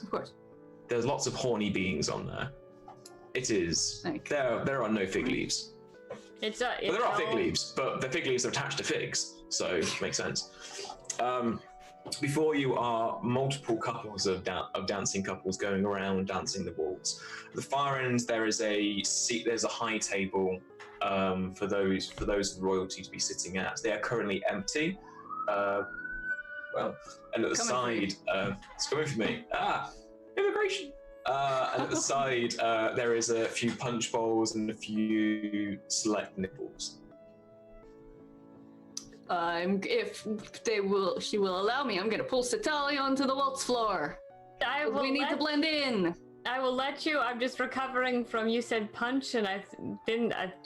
Of course. There's lots of horny beings on there. It is. Like- There are no fig leaves. It's Well, there are fig leaves, but the fig leaves are attached to figs, so it makes sense. Before you are multiple couples of dancing couples going around dancing the waltz. At the far end, there's a high table for those royalty to be sitting at. They are currently empty. And at the Coming side, it's coming for me. Immigration. And at the side, there is a few punch bowls and a few select nipples. If she will allow me, I'm gonna pull Satali onto the waltz floor. We need to blend in. I will let you. I'm just recovering from you said punch, and I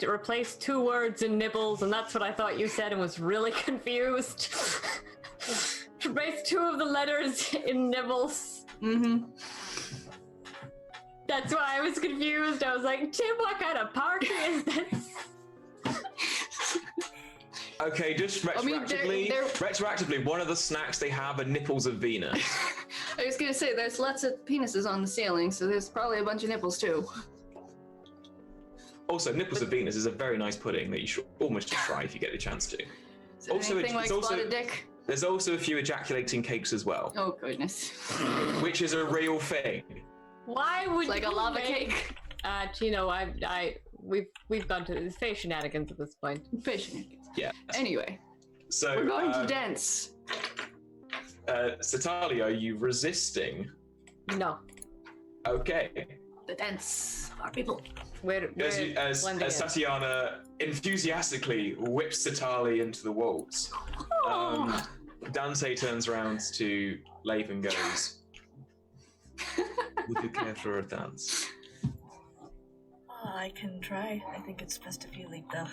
replaced 2 words in nibbles, and that's what I thought you said, and was really confused. Replaced 2 of the letters in nibbles. Mm-hmm. That's why I was confused. I was like, Tim, what kind of party is this? Okay, just I mean, retroactively, one of the snacks they have are nipples of Venus. I was gonna say, there's lots of penises on the ceiling, so there's probably a bunch of nipples too. Also, nipples of Venus is a very nice pudding that you should almost try if you get the chance to. Is it Also, anything like it's also- spotted dick? There's also a few ejaculating cakes as well, Oh goodness. which is a real thing. Why would Like a you lava make- cake. Chino, we've gone to the face shenanigans at this point. Fish. Yeah. Anyway, So we're going to dance. Satali, are you resisting? No, Okay. The dance of our people. we're As blending in. Tatiana enthusiastically whips Satali into the waltz, Dante turns around to Leif and goes, "Would you care for a dance?" Oh, I can try. I think it's supposed to be like though.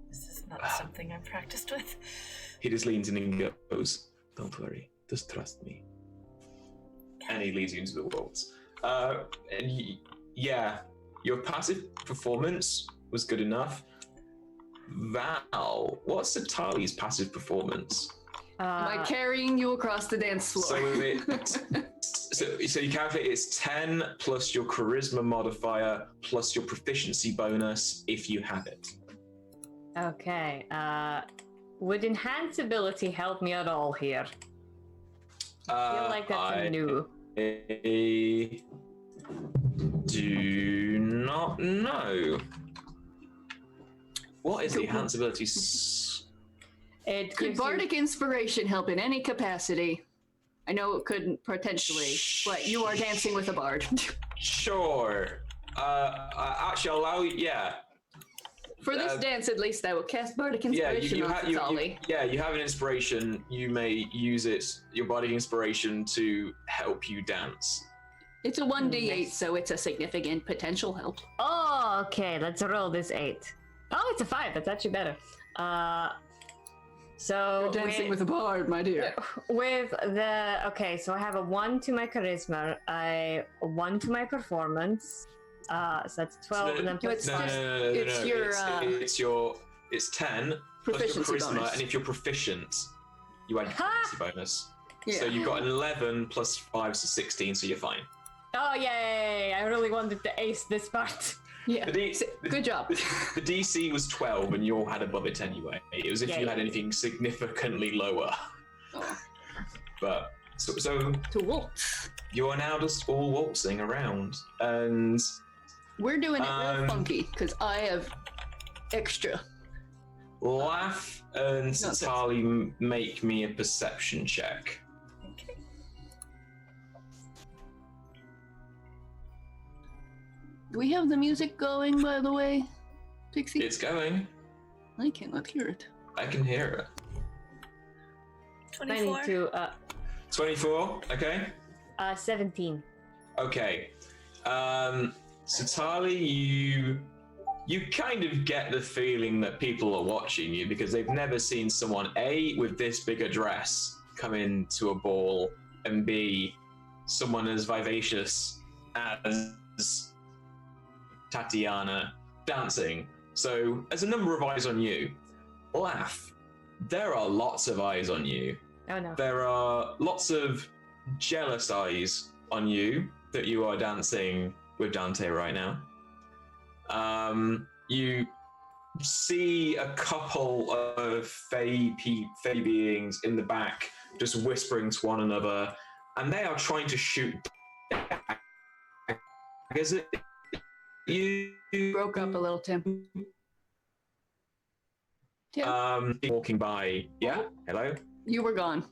This is not something I'm practiced with. He just leans in and goes, "Don't worry, just trust me." And he leads you into the waltz. Yeah, your passive performance was good enough. Val, what's Satali's passive performance? By carrying you across the dance floor. So you calculate it's 10 plus your charisma modifier plus your proficiency bonus if you have it. Okay. Would enhance ability help me at all here? I feel like that's a new. I do not know. What is the enhance ability? It Could gives you- bardic inspiration help in any capacity? I know it couldn't potentially, but you are dancing with a bard. Sure. Actually, I'll allow you. Yeah. For this dance, at least, I will cast bardic Yeah, inspiration on Satali. you have an inspiration. You may use it, your bardic inspiration, to help you dance. It's a 1d8, so it's a significant potential help. Oh, okay. Let's roll this 8. Oh, it's a 5. That's actually better. So You're dancing with a bard, my dear. with the okay, so I have a 1 to my charisma, a 1 to my performance. So that's 12, and then No, it's No, just- no, it's your, it's 10 plus your proficiency charisma, bonus. and if you're proficient, you add your Ha! proficiency bonus. Yeah. So you've got an 11 plus 5, so 16, so you're fine. Oh yay! I really wanted to ace this part. Yeah. The D- Good job. The DC was 12, and you all had above it anyway. It was if Yeah, you had yeah. anything significantly lower. Oh, But so to waltz. you are now just all waltzing around, and We're doing it real Um, funky because I have extra. Laugh and Nonsense. Satali make me a perception check. Okay. Do we have the music going, by the way, Pixie? It's going. I cannot hear it. I can hear it. I 24. need to 24. Okay. 17. Okay. Satali, you kind of get the feeling that people are watching you because they've never seen someone A with this big a dress come into a ball, and B someone as vivacious as Tatiana dancing. So there's a number of eyes on you. Laugh. There are lots of eyes on you. Oh no. There are lots of jealous eyes on you that you are dancing with Dante right now. You see a couple of fey beings in the back just whispering to one another, and they are trying to shoot. Is it you? Broke up a little, Tim. Walking by. Yeah. Hello. You were gone.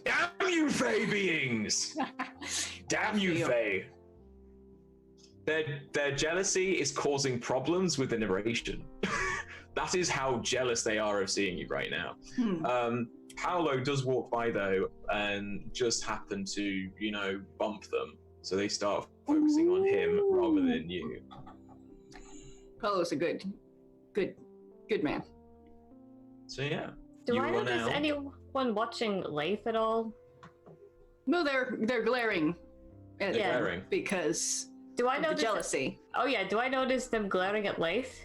Damn you, fey beings! Damn you, Faye! Their jealousy is causing problems with the narration. That is how jealous they are of seeing you right now. Paolo does walk by though, and just happen to, bump them. So they start focusing on him rather than you. Paolo's a good man. So yeah. Do you I are notice now- anyone watching Leif at all? No, they're glaring at Yeah. Glaring. because Do I of the notice? jealousy. Oh yeah. Do I notice them glaring at Leif?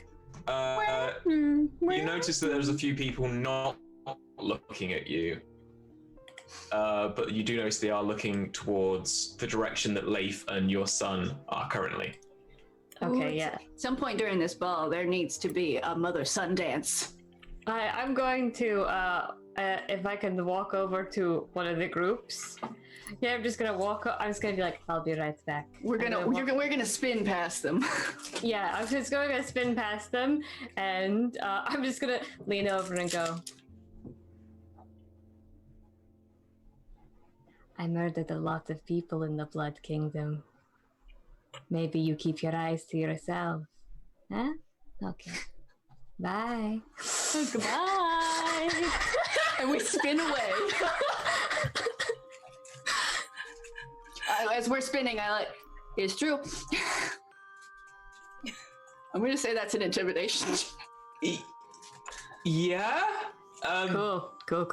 You notice that there's a few people not looking at you, but you do notice they are looking towards the direction that Leif and your son are currently. Okay, yeah. At some point during this ball, there needs to be a mother-son dance. I'm going to, if I can walk over to one of the groups. Yeah, I'm just gonna walk. I'm just gonna be like, I'll be right back. We're gonna spin past them. Yeah, I'm just going to spin past them, and I'm just gonna lean over and go. I murdered a lot of people in the Blood Kingdom. Maybe you keep your eyes to yourself. Huh? Okay. Bye. Goodbye. And we spin away. As we're spinning, it's true. I'm gonna say that's an intimidation. Yeah? Cool. No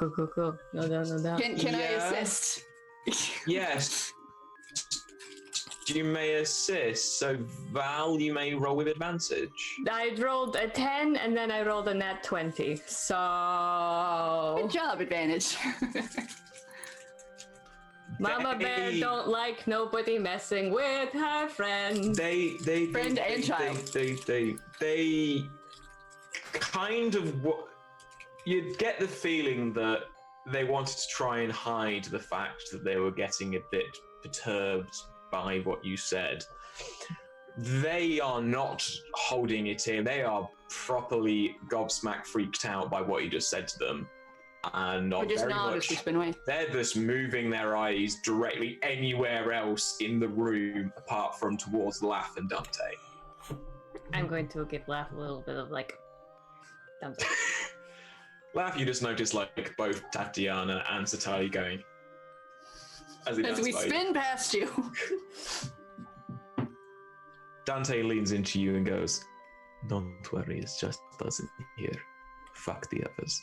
doubt. Can I Yeah. assist? Yes. You may assist. So, Val, you may roll with advantage. I rolled a 10 and then I rolled a nat 20. So Good job, advantage. Mama Bear They- don't like nobody messing with her friend. They Friend they, and they, child. They kind of you'd get the feeling that they wanted to try and hide the fact that they were getting a bit perturbed by what you said. They are not holding it in. They are properly gobsmacked, freaked out by what you just said to them, and Or not just very nod as much. we spin away. They're just moving their eyes directly anywhere else in the room apart from towards Laugh and Dante. I'm going to give Laugh a little bit of like thumbs up. Laugh, you just notice like both Tatiana and Satali going. as he As we dances by. spin past you. Dante leans into you and goes, "Don't worry, it's just us in here. Fuck the others."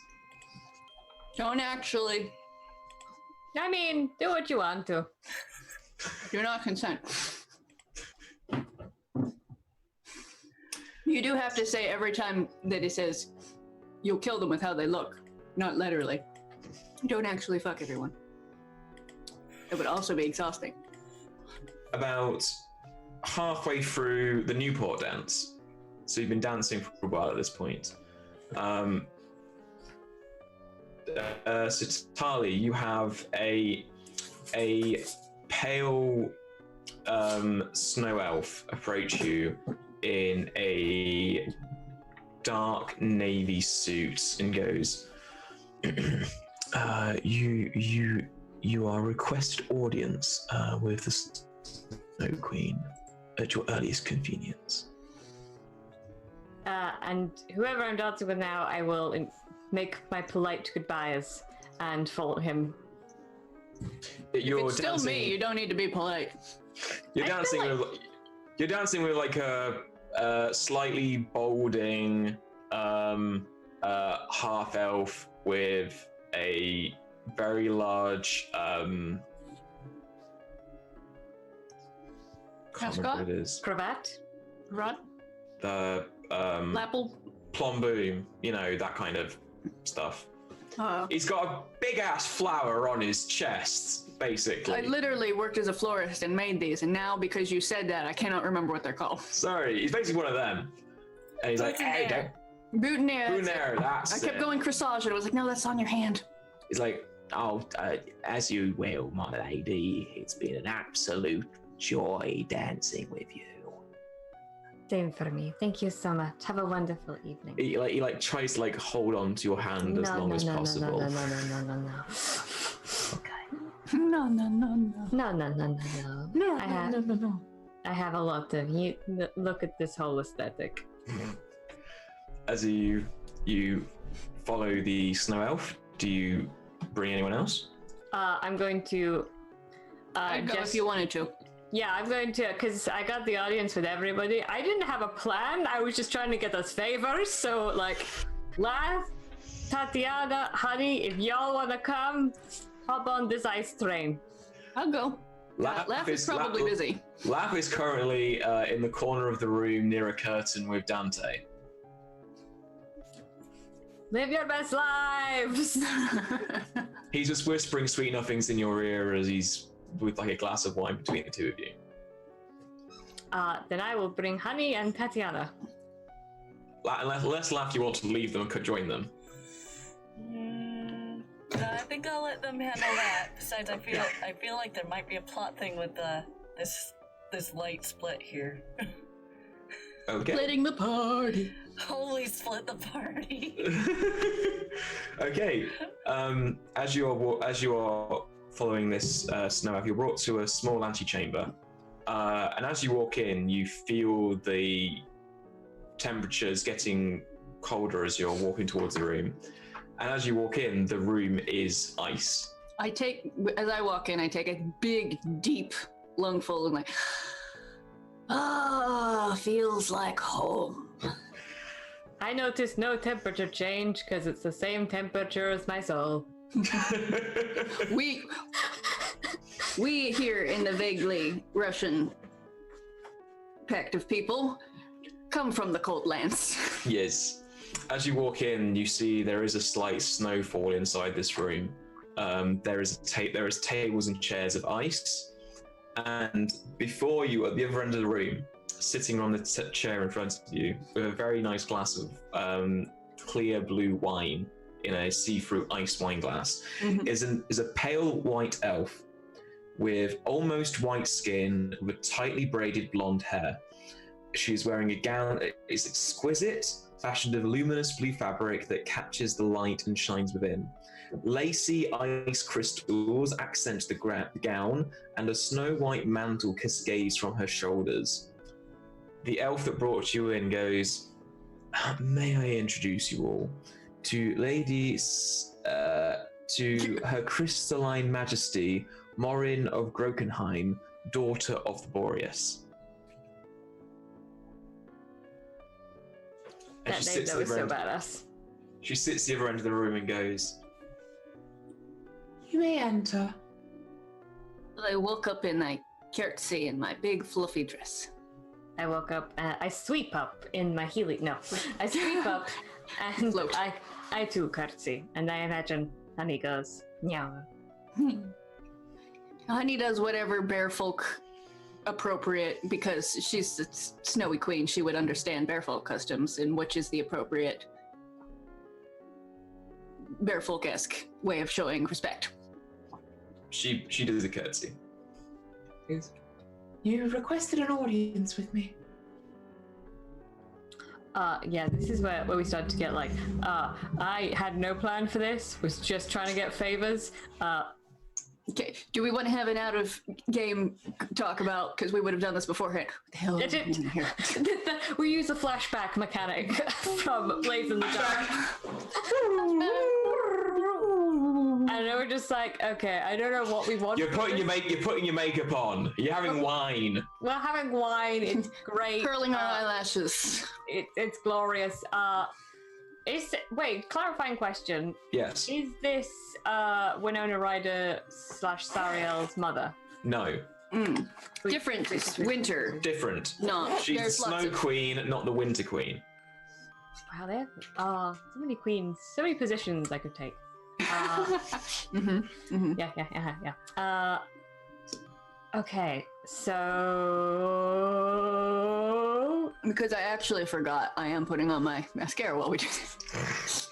Don't actually. I mean, do what you want to. Do not consent. You do have to say every time that he says, you'll kill them with how they look. Not literally. Don't actually fuck everyone. It would also be exhausting. About halfway through the Newport dance, so you've been dancing for a while at this point. So Tali, you have a pale snow elf approach you in a dark navy suit and goes, you are requested audience with the Snow Queen at your earliest convenience. And whoever I'm dancing with now, I will make my polite goodbyes and follow him. You're It's still dancing, me, you don't need to be polite. You're I dancing feel with you're dancing with like a slightly balding half elf with a very large can't remember Mascot? what it is. Cravat? Rod? The Lapple? plomboom, you know, that kind of stuff. Oh. He's got a big ass flower on his chest, basically. I literally worked as a florist and made these, and now because you said that, I cannot remember what they're called. Sorry, he's basically one of them. And he's like, hey, Boutonniere. Boutonniere. Boutonniere, that's I kept it. going corsage, and I was like, no, that's on your hand. He's like, Oh, as you will, my lady, it's been an absolute joy dancing with you. Same for me. Thank you so much. Have a wonderful evening. he tries to like hold on to your hand as long as possible. No. No, no, no, no. No. No, I have- no, no, no. I have a lot of you. Look at this whole aesthetic. As you follow the snow elf, do you bring anyone else? I'm going to. I'd go if you wanted to. Yeah, I'm going to, because I got the audience with everybody. I didn't have a plan. I was just trying to get us favors. So, like, Lath, Tatiana, Honey, if y'all want to come, hop on this ice train. I'll go. Laugh is probably busy. Laugh is currently in the corner of the room near a curtain with Dante. Live your best lives! He's just whispering sweet nothings in your ear as he's with like a glass of wine between the two of you. Then I will bring Honey and Tatiana. Unless Laugh, you want to leave them and join them. No, I think I'll let them handle that. Besides, I feel like there might be a plot thing with this light split here. Okay. Splitting the party. Holy split the party. Okay. As you are following this snow elf, you're brought to a small antechamber, and as you walk in, you feel the temperatures getting colder as you're walking towards the room. And as you walk in, the room is ice. As I walk in, I take a big, deep lungful and like, feels like home. I noticed no temperature change because it's the same temperature as my soul. We here in the vaguely Russian pact of people come from the cold lands. Yes. As you walk in, you see there is a slight snowfall inside this room. There is tables and chairs of ice, and before you, at the other end of the room, sitting on the chair in front of you, with a very nice glass of clear blue wine in a see-through ice wine glass, is a pale white elf with almost white skin, with tightly braided blonde hair. She's wearing a gown. It's exquisite, fashioned of luminous blue fabric that catches the light and shines within. Lacy ice crystals accent the gown, and a snow white mantle cascades from her shoulders. The elf that brought you in goes, "May I introduce you all to to Her Crystalline Majesty, Morin of Grokenheim, daughter of the Boreas. And That she name sits that at was the so end- badass. She sits at the other end of the room and goes, "You may enter." I woke up in my curtsy in my big fluffy dress. I woke up, I sweep up in my healing. No, I sweep up and Float. I too curtsy. And I imagine Honey goes, meow. Honey does whatever bear folk appropriate because she's a snowy queen. She would understand bear folk customs and which is the appropriate bear folk-esque way of showing respect. She does a curtsy. You requested an audience with me. Yeah, this is where we start to get like, I had no plan for this, was just trying to get favors. Okay, do we want to have an out-of-game talk about, because we would have done this beforehand. What the hell is It- in here? We use the flashback mechanic from Blaze in the Dark. And we're just like, okay, I don't know what we want. You're putting your makeup on. You're having wine. We're having wine. It's great. Curling our eyelashes. It's glorious. Wait, clarifying question. Yes. Is this Winona Ryder / Sariel's mother? No. Different winter. Different. No, She's the there's lots Snow of... Queen, not the Winter Queen. Wow, they have so many queens, so many positions I could take. Yeah. Okay, so Because I actually forgot I am putting on my mascara while we do this.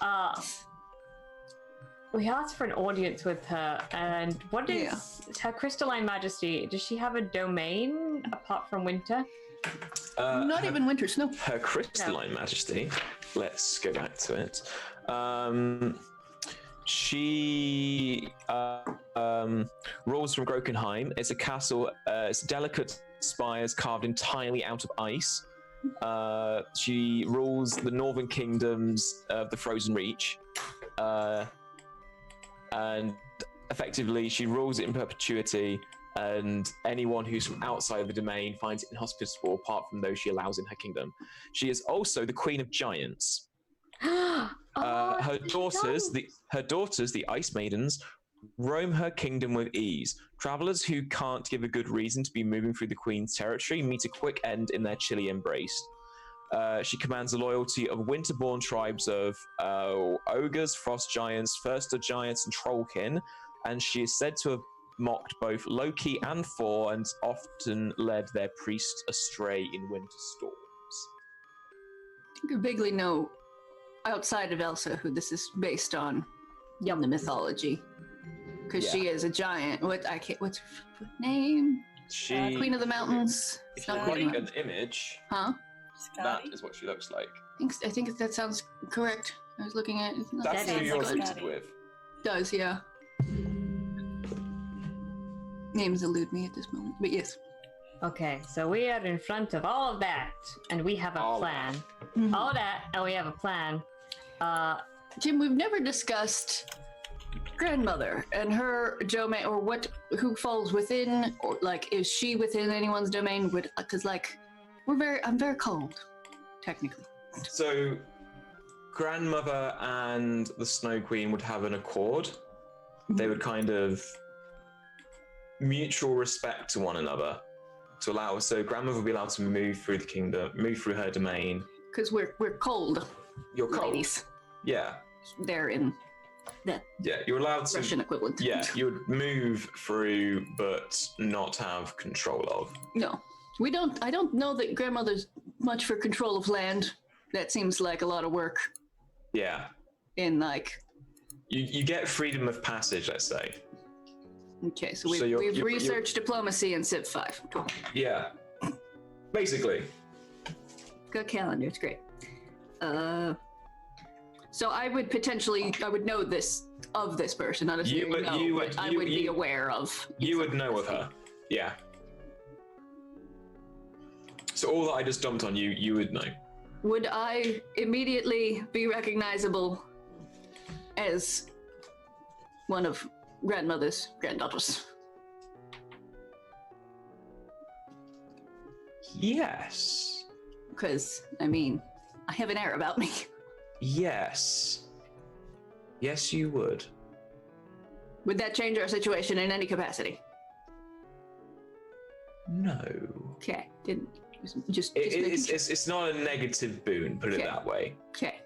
we asked for an audience with her, and what is her crystalline majesty? Does she have a domain apart from winter? Not her, even winter snow. her crystalline majesty. Let's go back to it. She rules from Grokenheim. It's a castle. It's delicate spires carved entirely out of ice. She rules the northern kingdoms of the Frozen Reach. And effectively, she rules it in perpetuity. And anyone who's from outside of the domain finds it inhospitable, apart from those she allows in her kingdom. She is also the Queen of Giants. Her daughters, the Ice Maidens, roam her kingdom with ease. Travelers who can't give a good reason to be moving through the Queen's territory meet a quick end in their chilly embrace. She commands the loyalty of winter-born tribes of ogres, frost giants, Förster giants, and trollkin, and she is said to have mocked both Loki and Thor, and often led their priests astray in winter storms. I think I vaguely know, outside of Elsa, who this is based on in the mythology. Because she is a giant. What's her name? She, Queen of the Mountains. if It's you not look Queen of the at Mountains. an image, Huh? that Scotty? is what she looks like. I think that sounds correct. I was looking at it. That's That who is you're like rooted Scotty. with. Does, yeah. Names elude me at this moment, but yes. Okay, so we are in front of all of that, and we have a All plan. Mhm. All that, and we have a plan. Jim, we've never discussed grandmother and her domain, or who falls within, or like, is she within anyone's domain? Because like, I'm very cold, technically. So, grandmother and the Snow Queen would have an accord. They would kind of mutual respect to one another to allow. So, grandmother would be allowed to move through the kingdom, move through her domain. Because we're cold, You're cold. ladies. Yeah, They're in the yeah. You're allowed to. Russian equivalent. Yeah, you would move through, but not have control of. No, we don't. I don't know that grandmother's much for control of land. That seems like a lot of work. Yeah, In like, you get freedom of passage, let's say. okay, so So you're- we've you're- researched diplomacy in Civ 5. Cool. Yeah, basically. Good calendar. It's great. So I would know this of this person, not You necessarily would- know, you but would- I you- would be you- aware of. You would know of her. Yeah. So all that I just dumped on you, you would know. Would I immediately be recognizable as one of grandmother's granddaughters? Yes. Because, I mean, I have an air about me. Yes. Yes, you would. Would that change our situation in any capacity? No. Okay, didn't. Just It's not a negative boon, put it Okay. that way. Okay.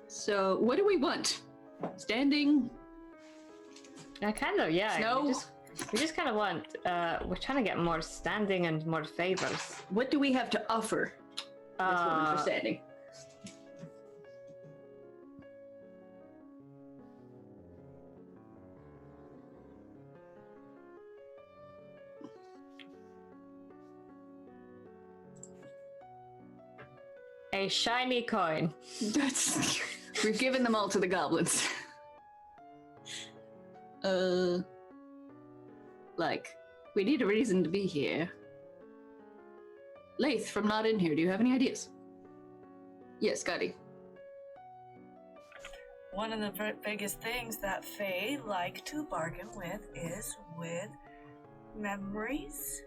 So, what do we want? Standing? Kind of, yeah. Snow? We just kind of want. We're trying to get more standing and more favors. What do we have to offer this woman for standing? A shiny coin. That's. We've given them all to the goblins. Like, we need a reason to be here. Lath from Not In Here, do you have any ideas? Yes, Scotty. One of the biggest things that Fae like to bargain with is with memories.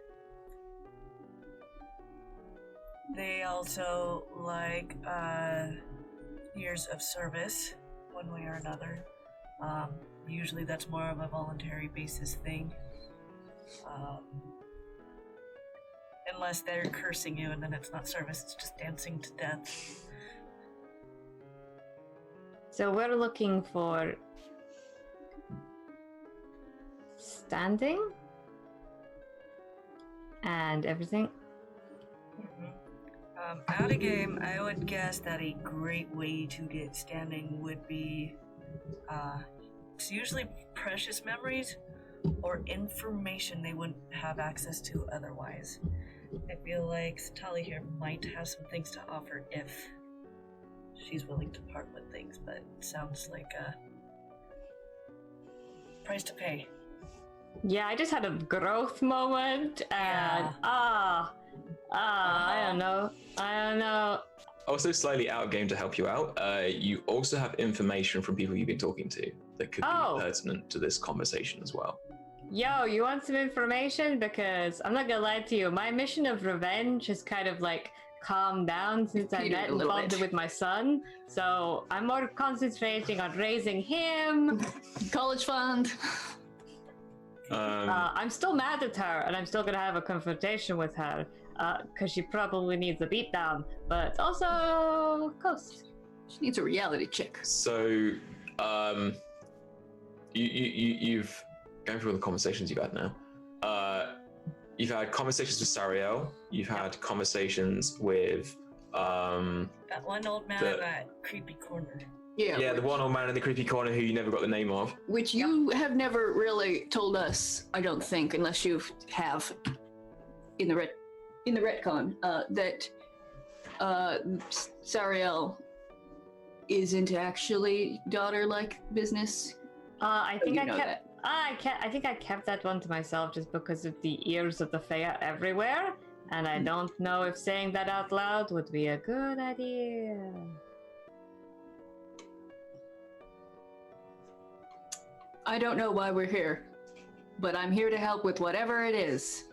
They also like years of service, one way or another. Usually that's more of a voluntary basis thing. Unless they're cursing you and then it's not service, it's just dancing to death. So we're looking for standing and everything. Out of game, I would guess that a great way to get standing would be it's usually precious memories or information they wouldn't have access to otherwise. I feel like Satali here might have some things to offer if she's willing to part with things, but it sounds like a price to pay. Yeah, I just had a growth moment and Yeah. I don't know. Also, slightly out of game to help you out, you also have information from people you've been talking to that could Oh. be pertinent to this conversation as well. Yo, you want some information? Because I'm not gonna lie to you, my mission of revenge has kind of like calmed down since I Petered met a and little bonded bit. with my son. So I'm more concentrating on raising him. College fund. I'm still mad at her, and I'm still gonna have a confrontation with her because she probably needs a beatdown, but also coast. She needs a reality check. So, you've going through all the conversations you've had now. You've had conversations with Sariel. You've had conversations with That one old man The- in that creepy corner. yeah, the one old man in the creepy corner who you never got the name of. Which you have never really told us, I don't think, unless you have in the retcon, that Sariel isn't actually daughter-like business. I think You I know kept. that. I think I kept that one to myself just because of the ears of the Fae everywhere, and I don't know if saying that out loud would be a good idea. I don't know why we're here, but I'm here to help with whatever it is.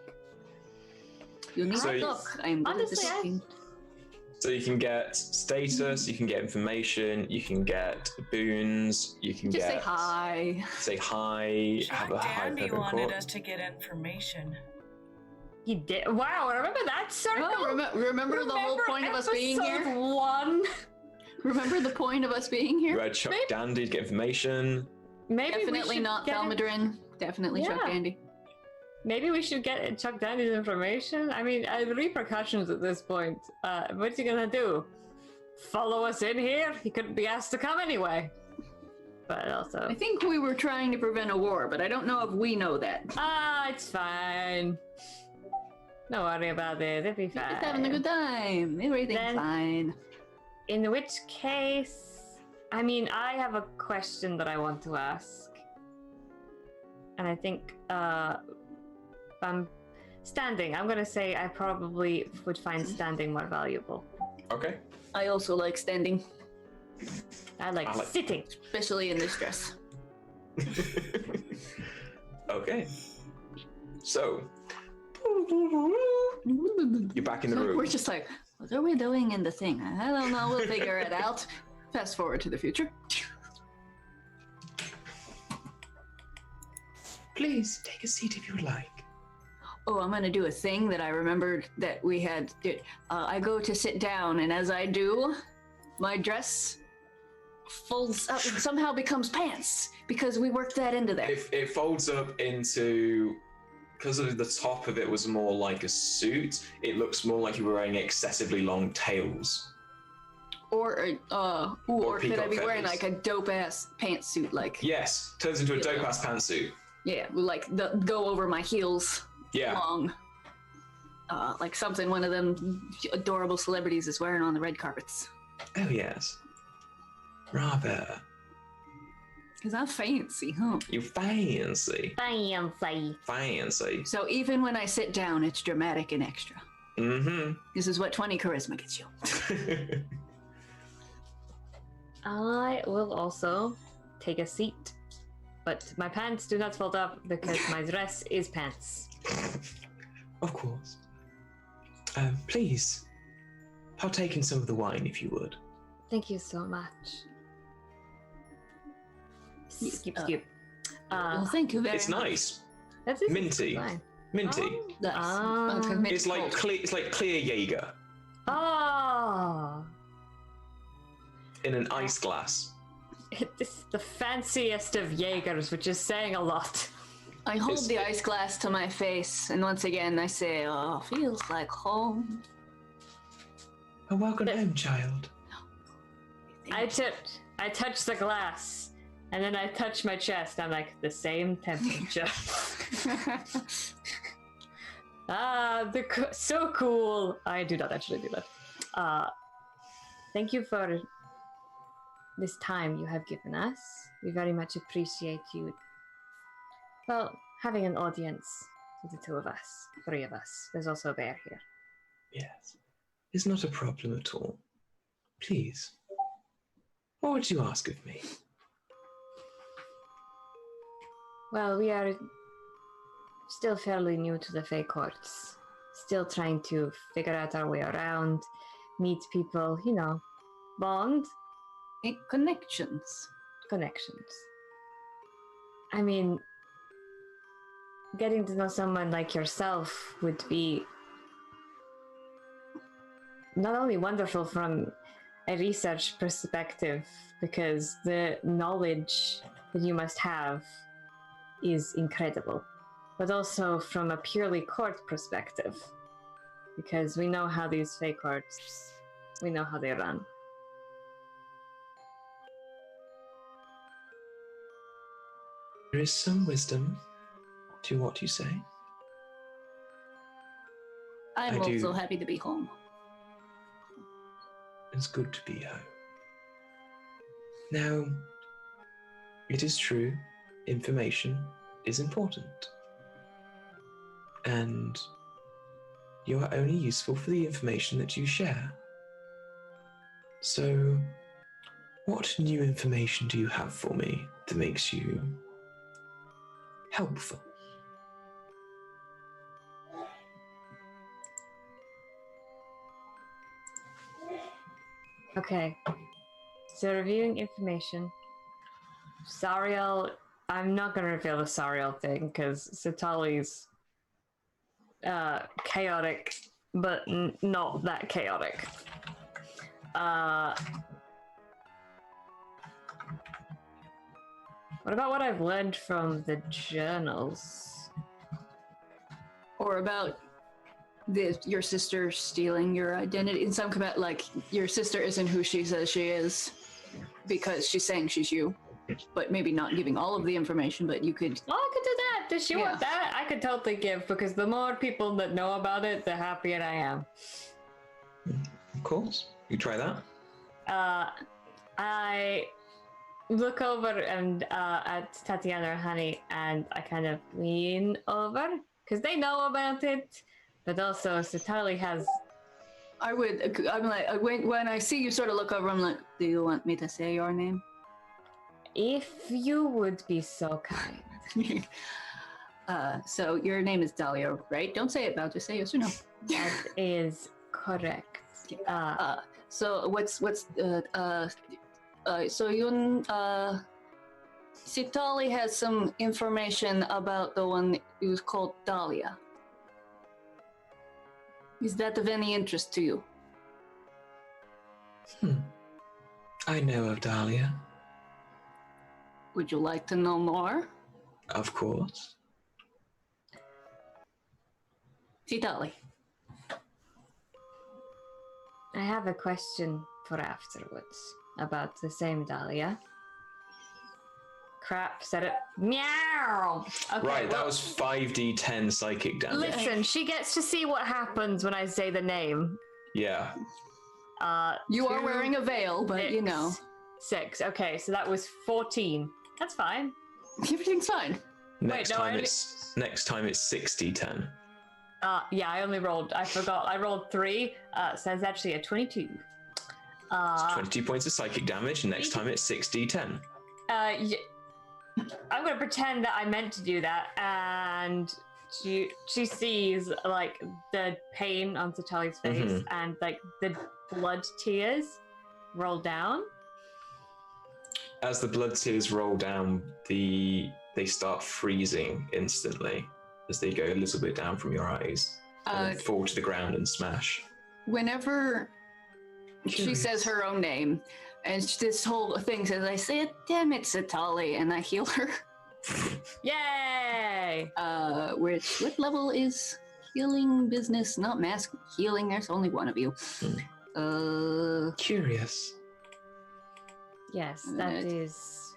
You need So to you- look. I'm good at honestly, this game. So you can get status, you can get information, you can get boons, you can Just say get hi. say hi, have a Jack high Dandy pepper wanted court. us to get information. He did. Wow, remember that circle? Oh, remember the whole point of us being episode here? 1? Remember the point of us being You here? had Chuck Maybe- Dandy to get information. Maybe we Definitely should not get Thalmadrin. Definitely Chuck Yeah. Dandy. Maybe we should get Chuck Dandy's information. I mean, repercussions at this point. What's he gonna do? Follow us in here? He couldn't be asked to come anyway. But also, I think we were trying to prevent a war, but I don't know if we know that. it's fine. Don't worry about it. It'll be We're fine. just having a good time. Everything's Then- fine. In which case, I mean, I have a question that I want to ask. And I think, standing. I'm gonna say I probably would find standing more valuable. Okay. I also like standing, I like I like- sitting. especially in this dress. Okay. So, You're back in the room. We're just like, what are we doing in the thing? I don't know. We'll figure it out. Fast forward to the future. Please take a seat if you like. Oh, I'm gonna do a thing that I remembered that we had. I go to sit down, and as I do, my dress folds up and somehow becomes pants because we worked that into there. It folds up into, because of the top of it was more like a suit, it looks more like you were wearing excessively long tails. Or could I peacock be wearing feathers. like a dope ass pantsuit? Like, Yes, turns into a dope ass pantsuit. yeah, like go over my heels Yeah. long. Like something one of them adorable celebrities is wearing on the red carpets. Oh yes. Rather. Because I'm fancy, huh? You fancy. Fancy. So even when I sit down, it's dramatic and extra. Mm-hmm. This is what 20 charisma gets you. I will also take a seat, but my pants do not fold up because my dress is pants. Of course. Please, partake in some of the wine if you would. Thank you so much. Skip. Well, thank you very It's much. nice. That is Minty. fine. Minty. Nice. Okay, maybe It's like clear Jaeger Oh, in an ice glass. it's the fanciest of Jaegers, which is saying a lot. I hold It's- the ice glass to my face, and once again I say, "Oh, feels like home." Oh, welcome home, child. I touch the glass, and then I touch my chest. I'm like, the same temperature. So cool. I do not actually do that. Thank you for this time you have given us. We very much appreciate you. Well, having an audience for the two of us, three of us. There's also a bear here. Yes. It's not a problem at all. Please. What would you ask of me? Well, we are still fairly new to the Fey Courts. Still trying to figure out our way around, meet people, bond, Connections. connections. I mean, getting to know someone like yourself would be not only wonderful from a research perspective, because the knowledge that you must have is incredible, but also from a purely court perspective, because we know how these Fey courts, we know how they run. There is some wisdom to what you say. I'm I do. also happy to be home. It's good to be home. Now, it is true, information is important. And you are only useful for the information that you share. So, what new information do you have for me that makes you helpful? Okay, so reviewing information. Sariel, I'm not gonna reveal the Sariel thing because Satali's chaotic, but not that chaotic. What about what I've learned from the journals? Or about your sister stealing your identity. In some comment, like, your sister isn't who she says she is because she's saying she's you, but maybe not giving all of the information, but you could... Oh, I could do that. Does she want that? I could totally give, because the more people that know about it, the happier I am. Of course. You try that. I look over and at Tatiana or Honey, and I kind of lean over because they know about it, but also Satali has. I'm like, when I see you sort of look over, I'm like, do you want me to say your name? If you would be so kind. So your name is Dahlia, right? Don't say it, Val. Just say yes or no. That is correct. So Sitali has some information about the one who's called Dahlia. Is that of any interest to you? I know of Dahlia. Would you like to know more? Of course. Sitali. I have a question for afterwards about the same Dahlia. Crap, said it. Meow! Okay, Right, that was 5d10 psychic damage. Listen, she gets to see what happens when I say the name. Yeah. You are 2, wearing a veil, but you know. 6. Okay, so that was 14. That's fine. Everything's fine. Next no, time I it's 60-10. Yeah, I forgot. I rolled 3. So it's actually a 22. It's 22 points of psychic damage. Next time it's 6d10. I'm gonna pretend that I meant to do that, and she sees like the pain on Satali's face and like the blood tears roll down. As the blood tears roll down, they start freezing instantly as they go a little bit down from your eyes and then fall to the ground and smash. Whenever she says her own name, and this whole thing says, I say, damn it, Sitali, and I heal her. Yay! What level is healing business? Not mask healing, there's only one of you. Curious. Yes, that is.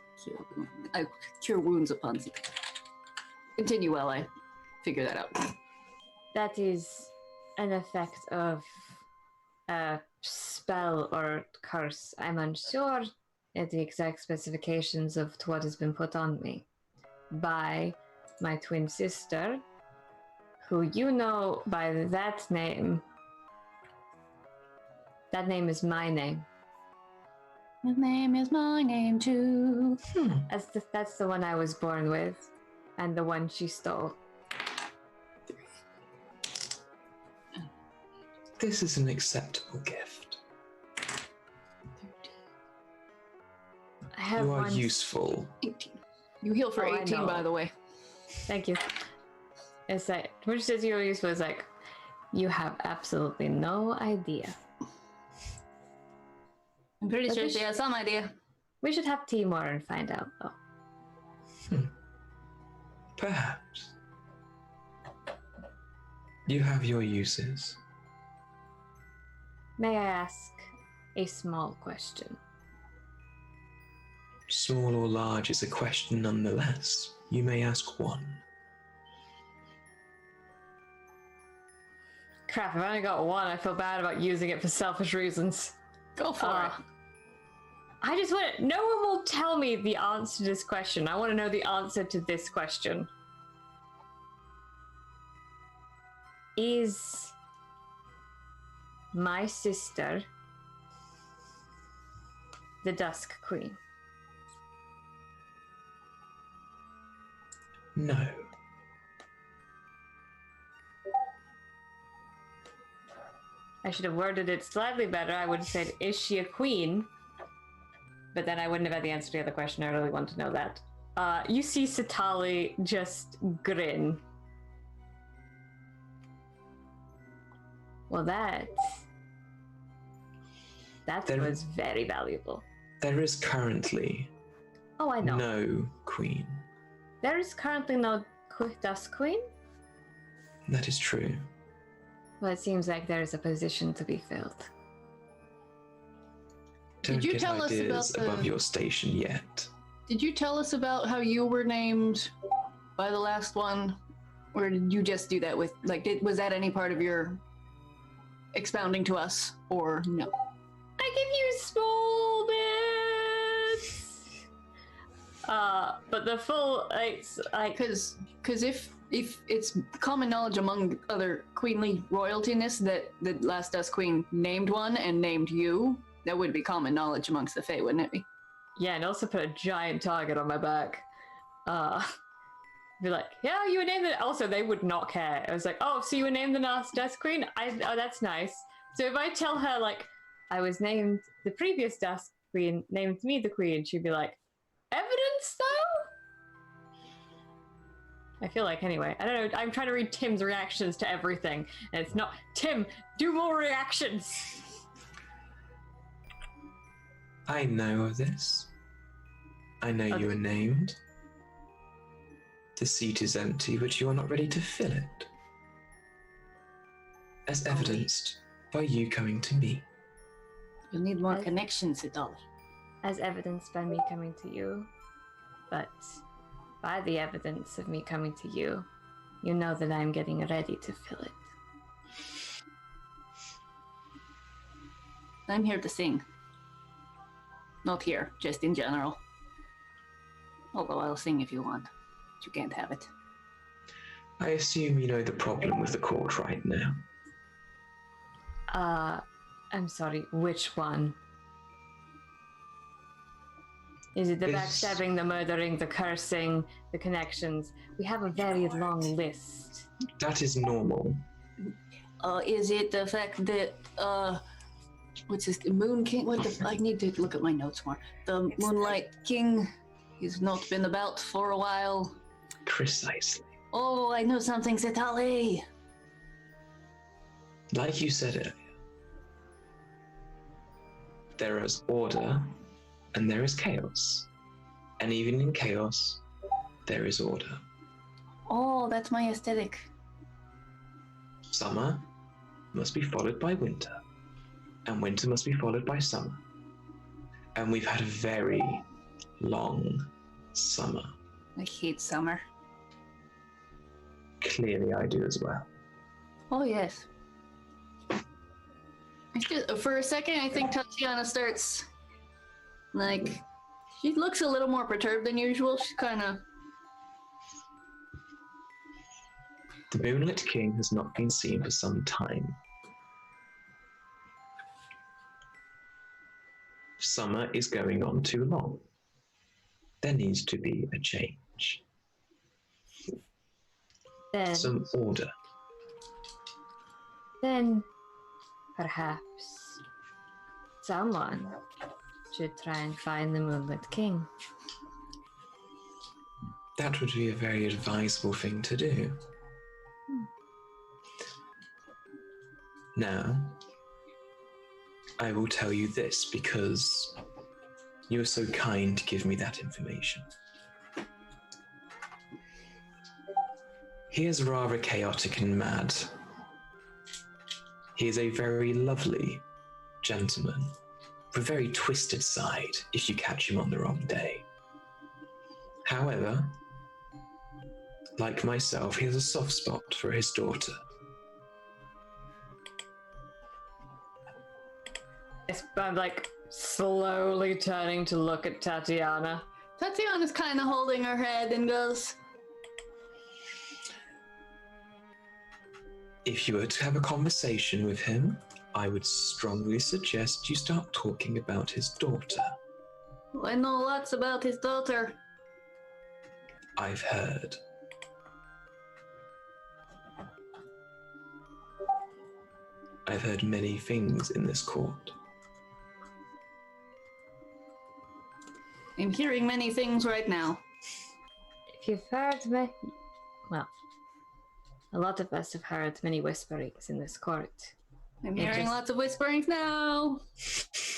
I cure wounds upon you. Continue while I figure that out. That is an effect of a spell or curse. I'm unsure at the exact specifications of what has been put on me by my twin sister, who you know by that name. That name is my name. His name is my name too. That's the one I was born with, and the one she stole. This is an acceptable gift. I have You are one. useful. 18. You heal for Oh, I 18, know. by the way. Thank you. It's like, when she says you're useful, it's like, you have absolutely no idea. I'm pretty But sure we she sh- has some idea. We should have tea more and find out, though. Perhaps. You have your uses. May I ask a small question? Small or large is a question nonetheless. You may ask one. Crap, I've only got one. I feel bad about using it for selfish reasons. Go for it. I just want to. No one will tell me the answer to this question. I want to know the answer to this question. Is my sister the Dusk Queen? No. I should have worded it slightly better. I would have said, is she a queen? But then I wouldn't have had the answer to the other question. I really want to know that. You see Sitali just grin. Well, that There- was very valuable. There is currently Oh, I know. no queen. There is currently no Dusk Queen. That is true. Well, it seems like there is a position to be filled. Don't you get tell us ideas about the- above your station yet. Did you tell us about how you were named by the last one? Or did you just do that with, like, was that any part of your expounding to us? Or no? I give you small bits. But the full, it's like, Because if it's common knowledge among other queenly royaltiness that the last Dusk Queen named one and named you, that would be common knowledge amongst the Fae, wouldn't it be? yeah, and also put a giant target on my back. Be like, yeah, you were named the. Also, they would not care. I was like, oh, so you were named the last Dust Queen? Oh, that's nice. So if I tell her like, I was named the previous Dust Queen, named me the Queen, she'd be like, evidence though? I feel like anyway. I don't know. I'm trying to read Tim's reactions to everything, and it's not Tim. Do more reactions. I know of this. I know you were named. The seat is empty, but you are not ready to fill it. As evidenced by you coming to me. You'll need more connections, Dolly. As evidenced by me coming to you, but by the evidence of me coming to you, you know that I'm getting ready to fill it. I'm here to sing. Not here, just in general. Although I'll sing if you want. But you can't have it. I assume you know the problem with the court right now. I'm sorry, which one? Is it the backstabbing, the murdering, the cursing, the connections? We have a very long list. That is normal. Is it the fact that, what's this, the Moon King? I need to look at my notes more. The Moonlight King, he's not been about for a while. Precisely. Oh, I know something, Setali. Like you said earlier, there is order and there is chaos. And even in chaos, there is order. Oh, that's my aesthetic. Summer must be followed by winter, and winter must be followed by summer. And we've had a very long summer. I hate summer. Clearly I do as well. Oh, yes. For a second, I think Tatiana starts, like, she looks a little more perturbed than usual. She's kind of... The Moonlit King has not been seen for some time. Summer is going on too long. There needs to be a change. Then, Some order. then perhaps someone should try and find the Moonlit King. That would be a very advisable thing to do. Now, I will tell you this because you were so kind to give me that information. He is rather chaotic and mad. He is a very lovely gentleman, with a very twisted side if you catch him on the wrong day. However, like myself, he has a soft spot for his daughter. I'm like slowly turning to look at Tatiana. Tatiana's kind of holding her head and goes, If you were to have a conversation with him, I would strongly suggest you start talking about his daughter. I know lots about his daughter. I've heard. I've heard many things in this court. I'm hearing many things right now. If you've heard me, well, a lot of us have heard many whisperings in this court. I'm hearing lots of whisperings now.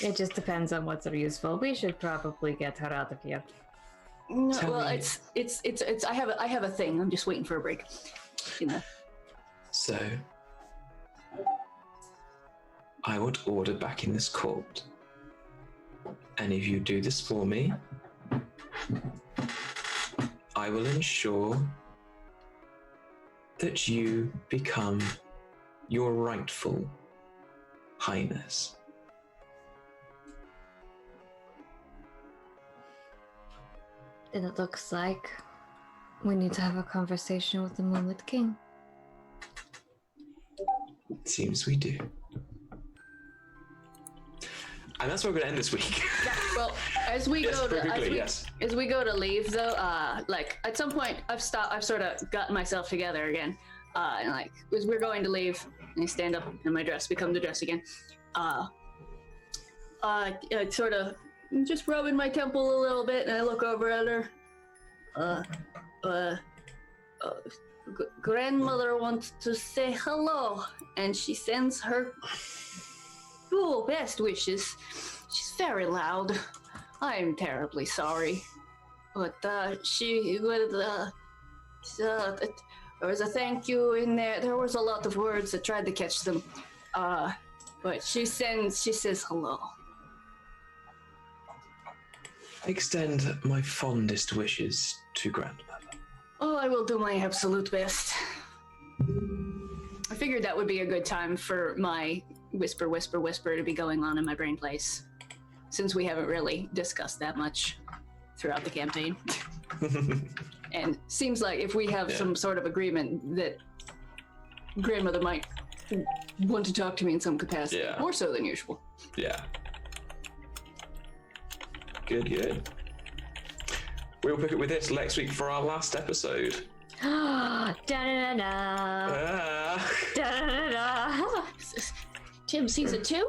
It just depends on what's useful. We should probably get her out of here. No, Tell well, me. it's. I have a thing. I'm just waiting for a break. You know. So, I want order back in this court. And if you do this for me, I will ensure that you become your rightful highness. Then it looks like we need to have a conversation with the Moonlit King. It seems we do. And that's where we're going to end this week. Well, as we Yes, go to very quickly, yes. as we go to leave though, like at some point I've sort of gotten myself together again, and like as we're going to leave, and I stand up in my dress, become the dress again, sort of just rubbing my temple a little bit, and I look over at her. Grandmother wants to say hello, and she sends her best wishes. She's very loud. I am terribly sorry, but there was a thank you in there. There was a lot of words. I tried to catch them, but she says hello. I extend my fondest wishes to grandmother. Oh, I will do my absolute best. I figured that would be a good time for my whisper, whisper, whisper to be going on in my brain place, since we haven't really discussed that much throughout the campaign. And seems like if we have some sort of agreement that grandmother might want to talk to me in some capacity, more so than usual. Yeah. Good. We'll pick up with this next week for our last episode. Da-da-da-da. Da-da-da-da. Tim, season 2?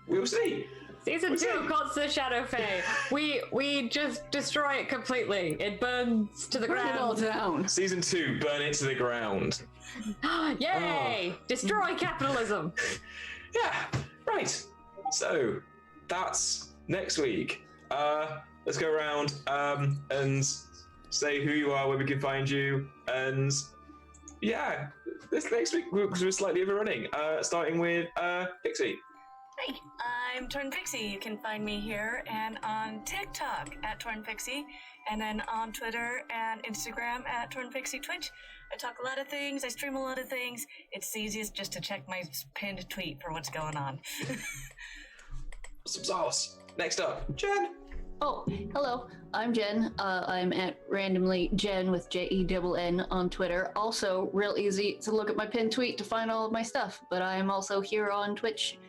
We'll see. Season 2 calls the Shadow Fae. We just destroy it completely. It burns to the Burn it all ground. down. Season 2, burn it to the ground. Yay! Destroy capitalism. Yeah, right. So, that's next week. Let's go around and say who you are, where we can find you, and yeah, this next week we're slightly overrunning. Starting with Pixie. Hey, I'm Torn Pixie. You can find me here and on TikTok at Torn Pixie, and then on Twitter and Instagram at Torn Pixie Twitch. I talk a lot of things. I stream a lot of things. It's easiest just to check my pinned tweet for what's going on. Some sauce. Next up, Jen. Oh, hello. I'm Jen. I'm at randomly Jen with JENN on Twitter. Also, real easy to look at my pinned tweet to find all of my stuff. But I'm also here on Twitch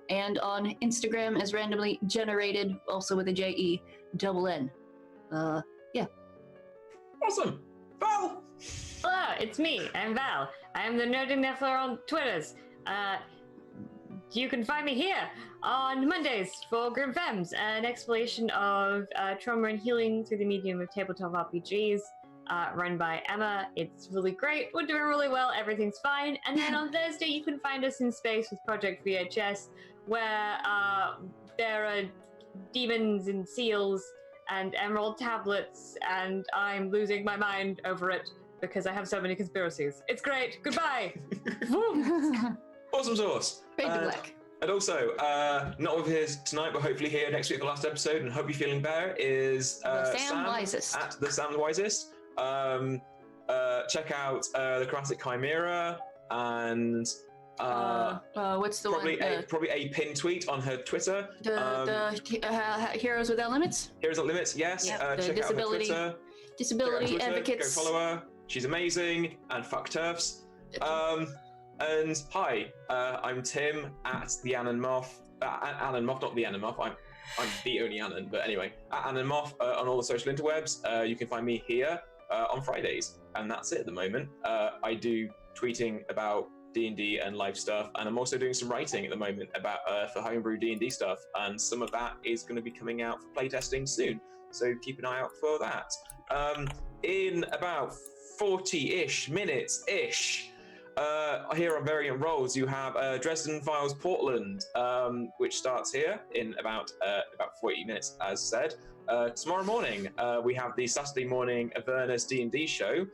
and on Instagram as randomly generated, also with a JENN. Yeah. Awesome. Val. Hello, it's me. I'm Val. I am the Nerdy Neffler on Twitters. You can find me here on Mondays for Grim Femmes, an exploration of trauma and healing through the medium of tabletop RPGs, run by Emma. It's really great. We're doing really well. Everything's fine. And then on Thursday, you can find us in space with Project VHS, where there are demons and seals and emerald tablets, and I'm losing my mind over it because I have so many conspiracies. It's great. Goodbye. Awesome sauce. Fade to black. And also, not with his tonight, but hopefully here next week, the last episode, and hope you're feeling better, is The Sam Wisest. at the Sam Wisest. Check out the Classic Chimera, and what's the probably one? probably a pin tweet on her Twitter. The Heroes Without Limits? Heroes at Limits, yes. Yep. Check The out her disability- Twitter. Disability Check out her Twitter, Advocates. Go follow her. She's amazing, and fuck turfs. And hi, I'm Tim at the Anon Moth. Anon Moth, not the Anon Moth. I'm the only Anon, but anyway, at Anon Moth on all the social interwebs. You can find me here on Fridays, and that's it at the moment. I do tweeting about D&D and live stuff, and I'm also doing some writing at the moment about for homebrew D&D stuff, and some of that is going to be coming out for playtesting soon. So keep an eye out for that. In about 40-ish minutes-ish. Here on Variant Roles, you have Dresden Files Portland, which starts here in about 40 minutes, as said. Tomorrow morning, we have the Saturday morning Avernus D&D show,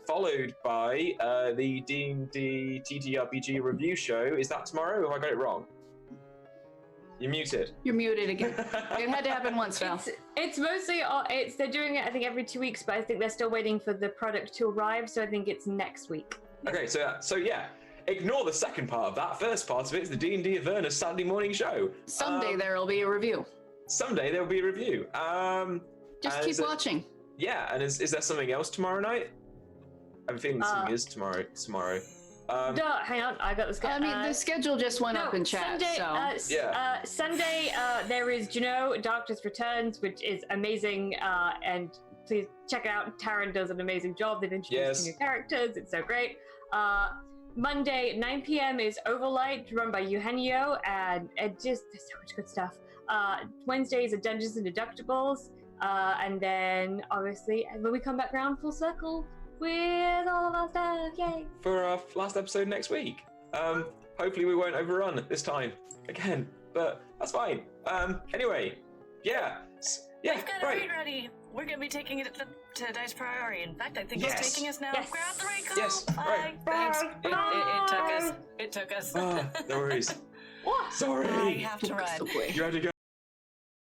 followed by the D&D TTRPG review show. Is that tomorrow, or have I got it wrong? You're muted. You're muted again. It had to happen once now. It's mostly, they're doing it, I think, every 2 weeks, but I think they're still waiting for the product to arrive, so I think it's next week. Okay, so yeah, ignore the second part of that. First part of it is the D&D Avernus Saturday morning show. Someday there will be a review. Someday there will be a review. Just keep watching. Yeah, and is there something else tomorrow night? I have a feeling something is tomorrow. No, hang on, I got the schedule. I mean, the schedule just went up in chat, Sunday, so. Yeah. Sunday, there is Juno, Darkness Returns, which is amazing, and please check it out. Taryn does an amazing job. They've introduced new characters. It's so great. Monday, 9 p.m. is Overlight, run by Eugenio, and it just, there's so much good stuff. Wednesdays are Dungeons and Deductibles, and then, obviously, when we come back around full circle, with all of our stuff, yay! For our last episode next week. Hopefully we won't overrun this time again, but that's fine. Anyway, yeah. Yeah, We've got a raid ready. We're going to be taking it to Dice Priority. In fact, I think it's taking us now. Yes. Grab the raid call. Yes, Bye. right. Thanks. Bye. It took us. No worries. What? Sorry. I have to run. You had to go.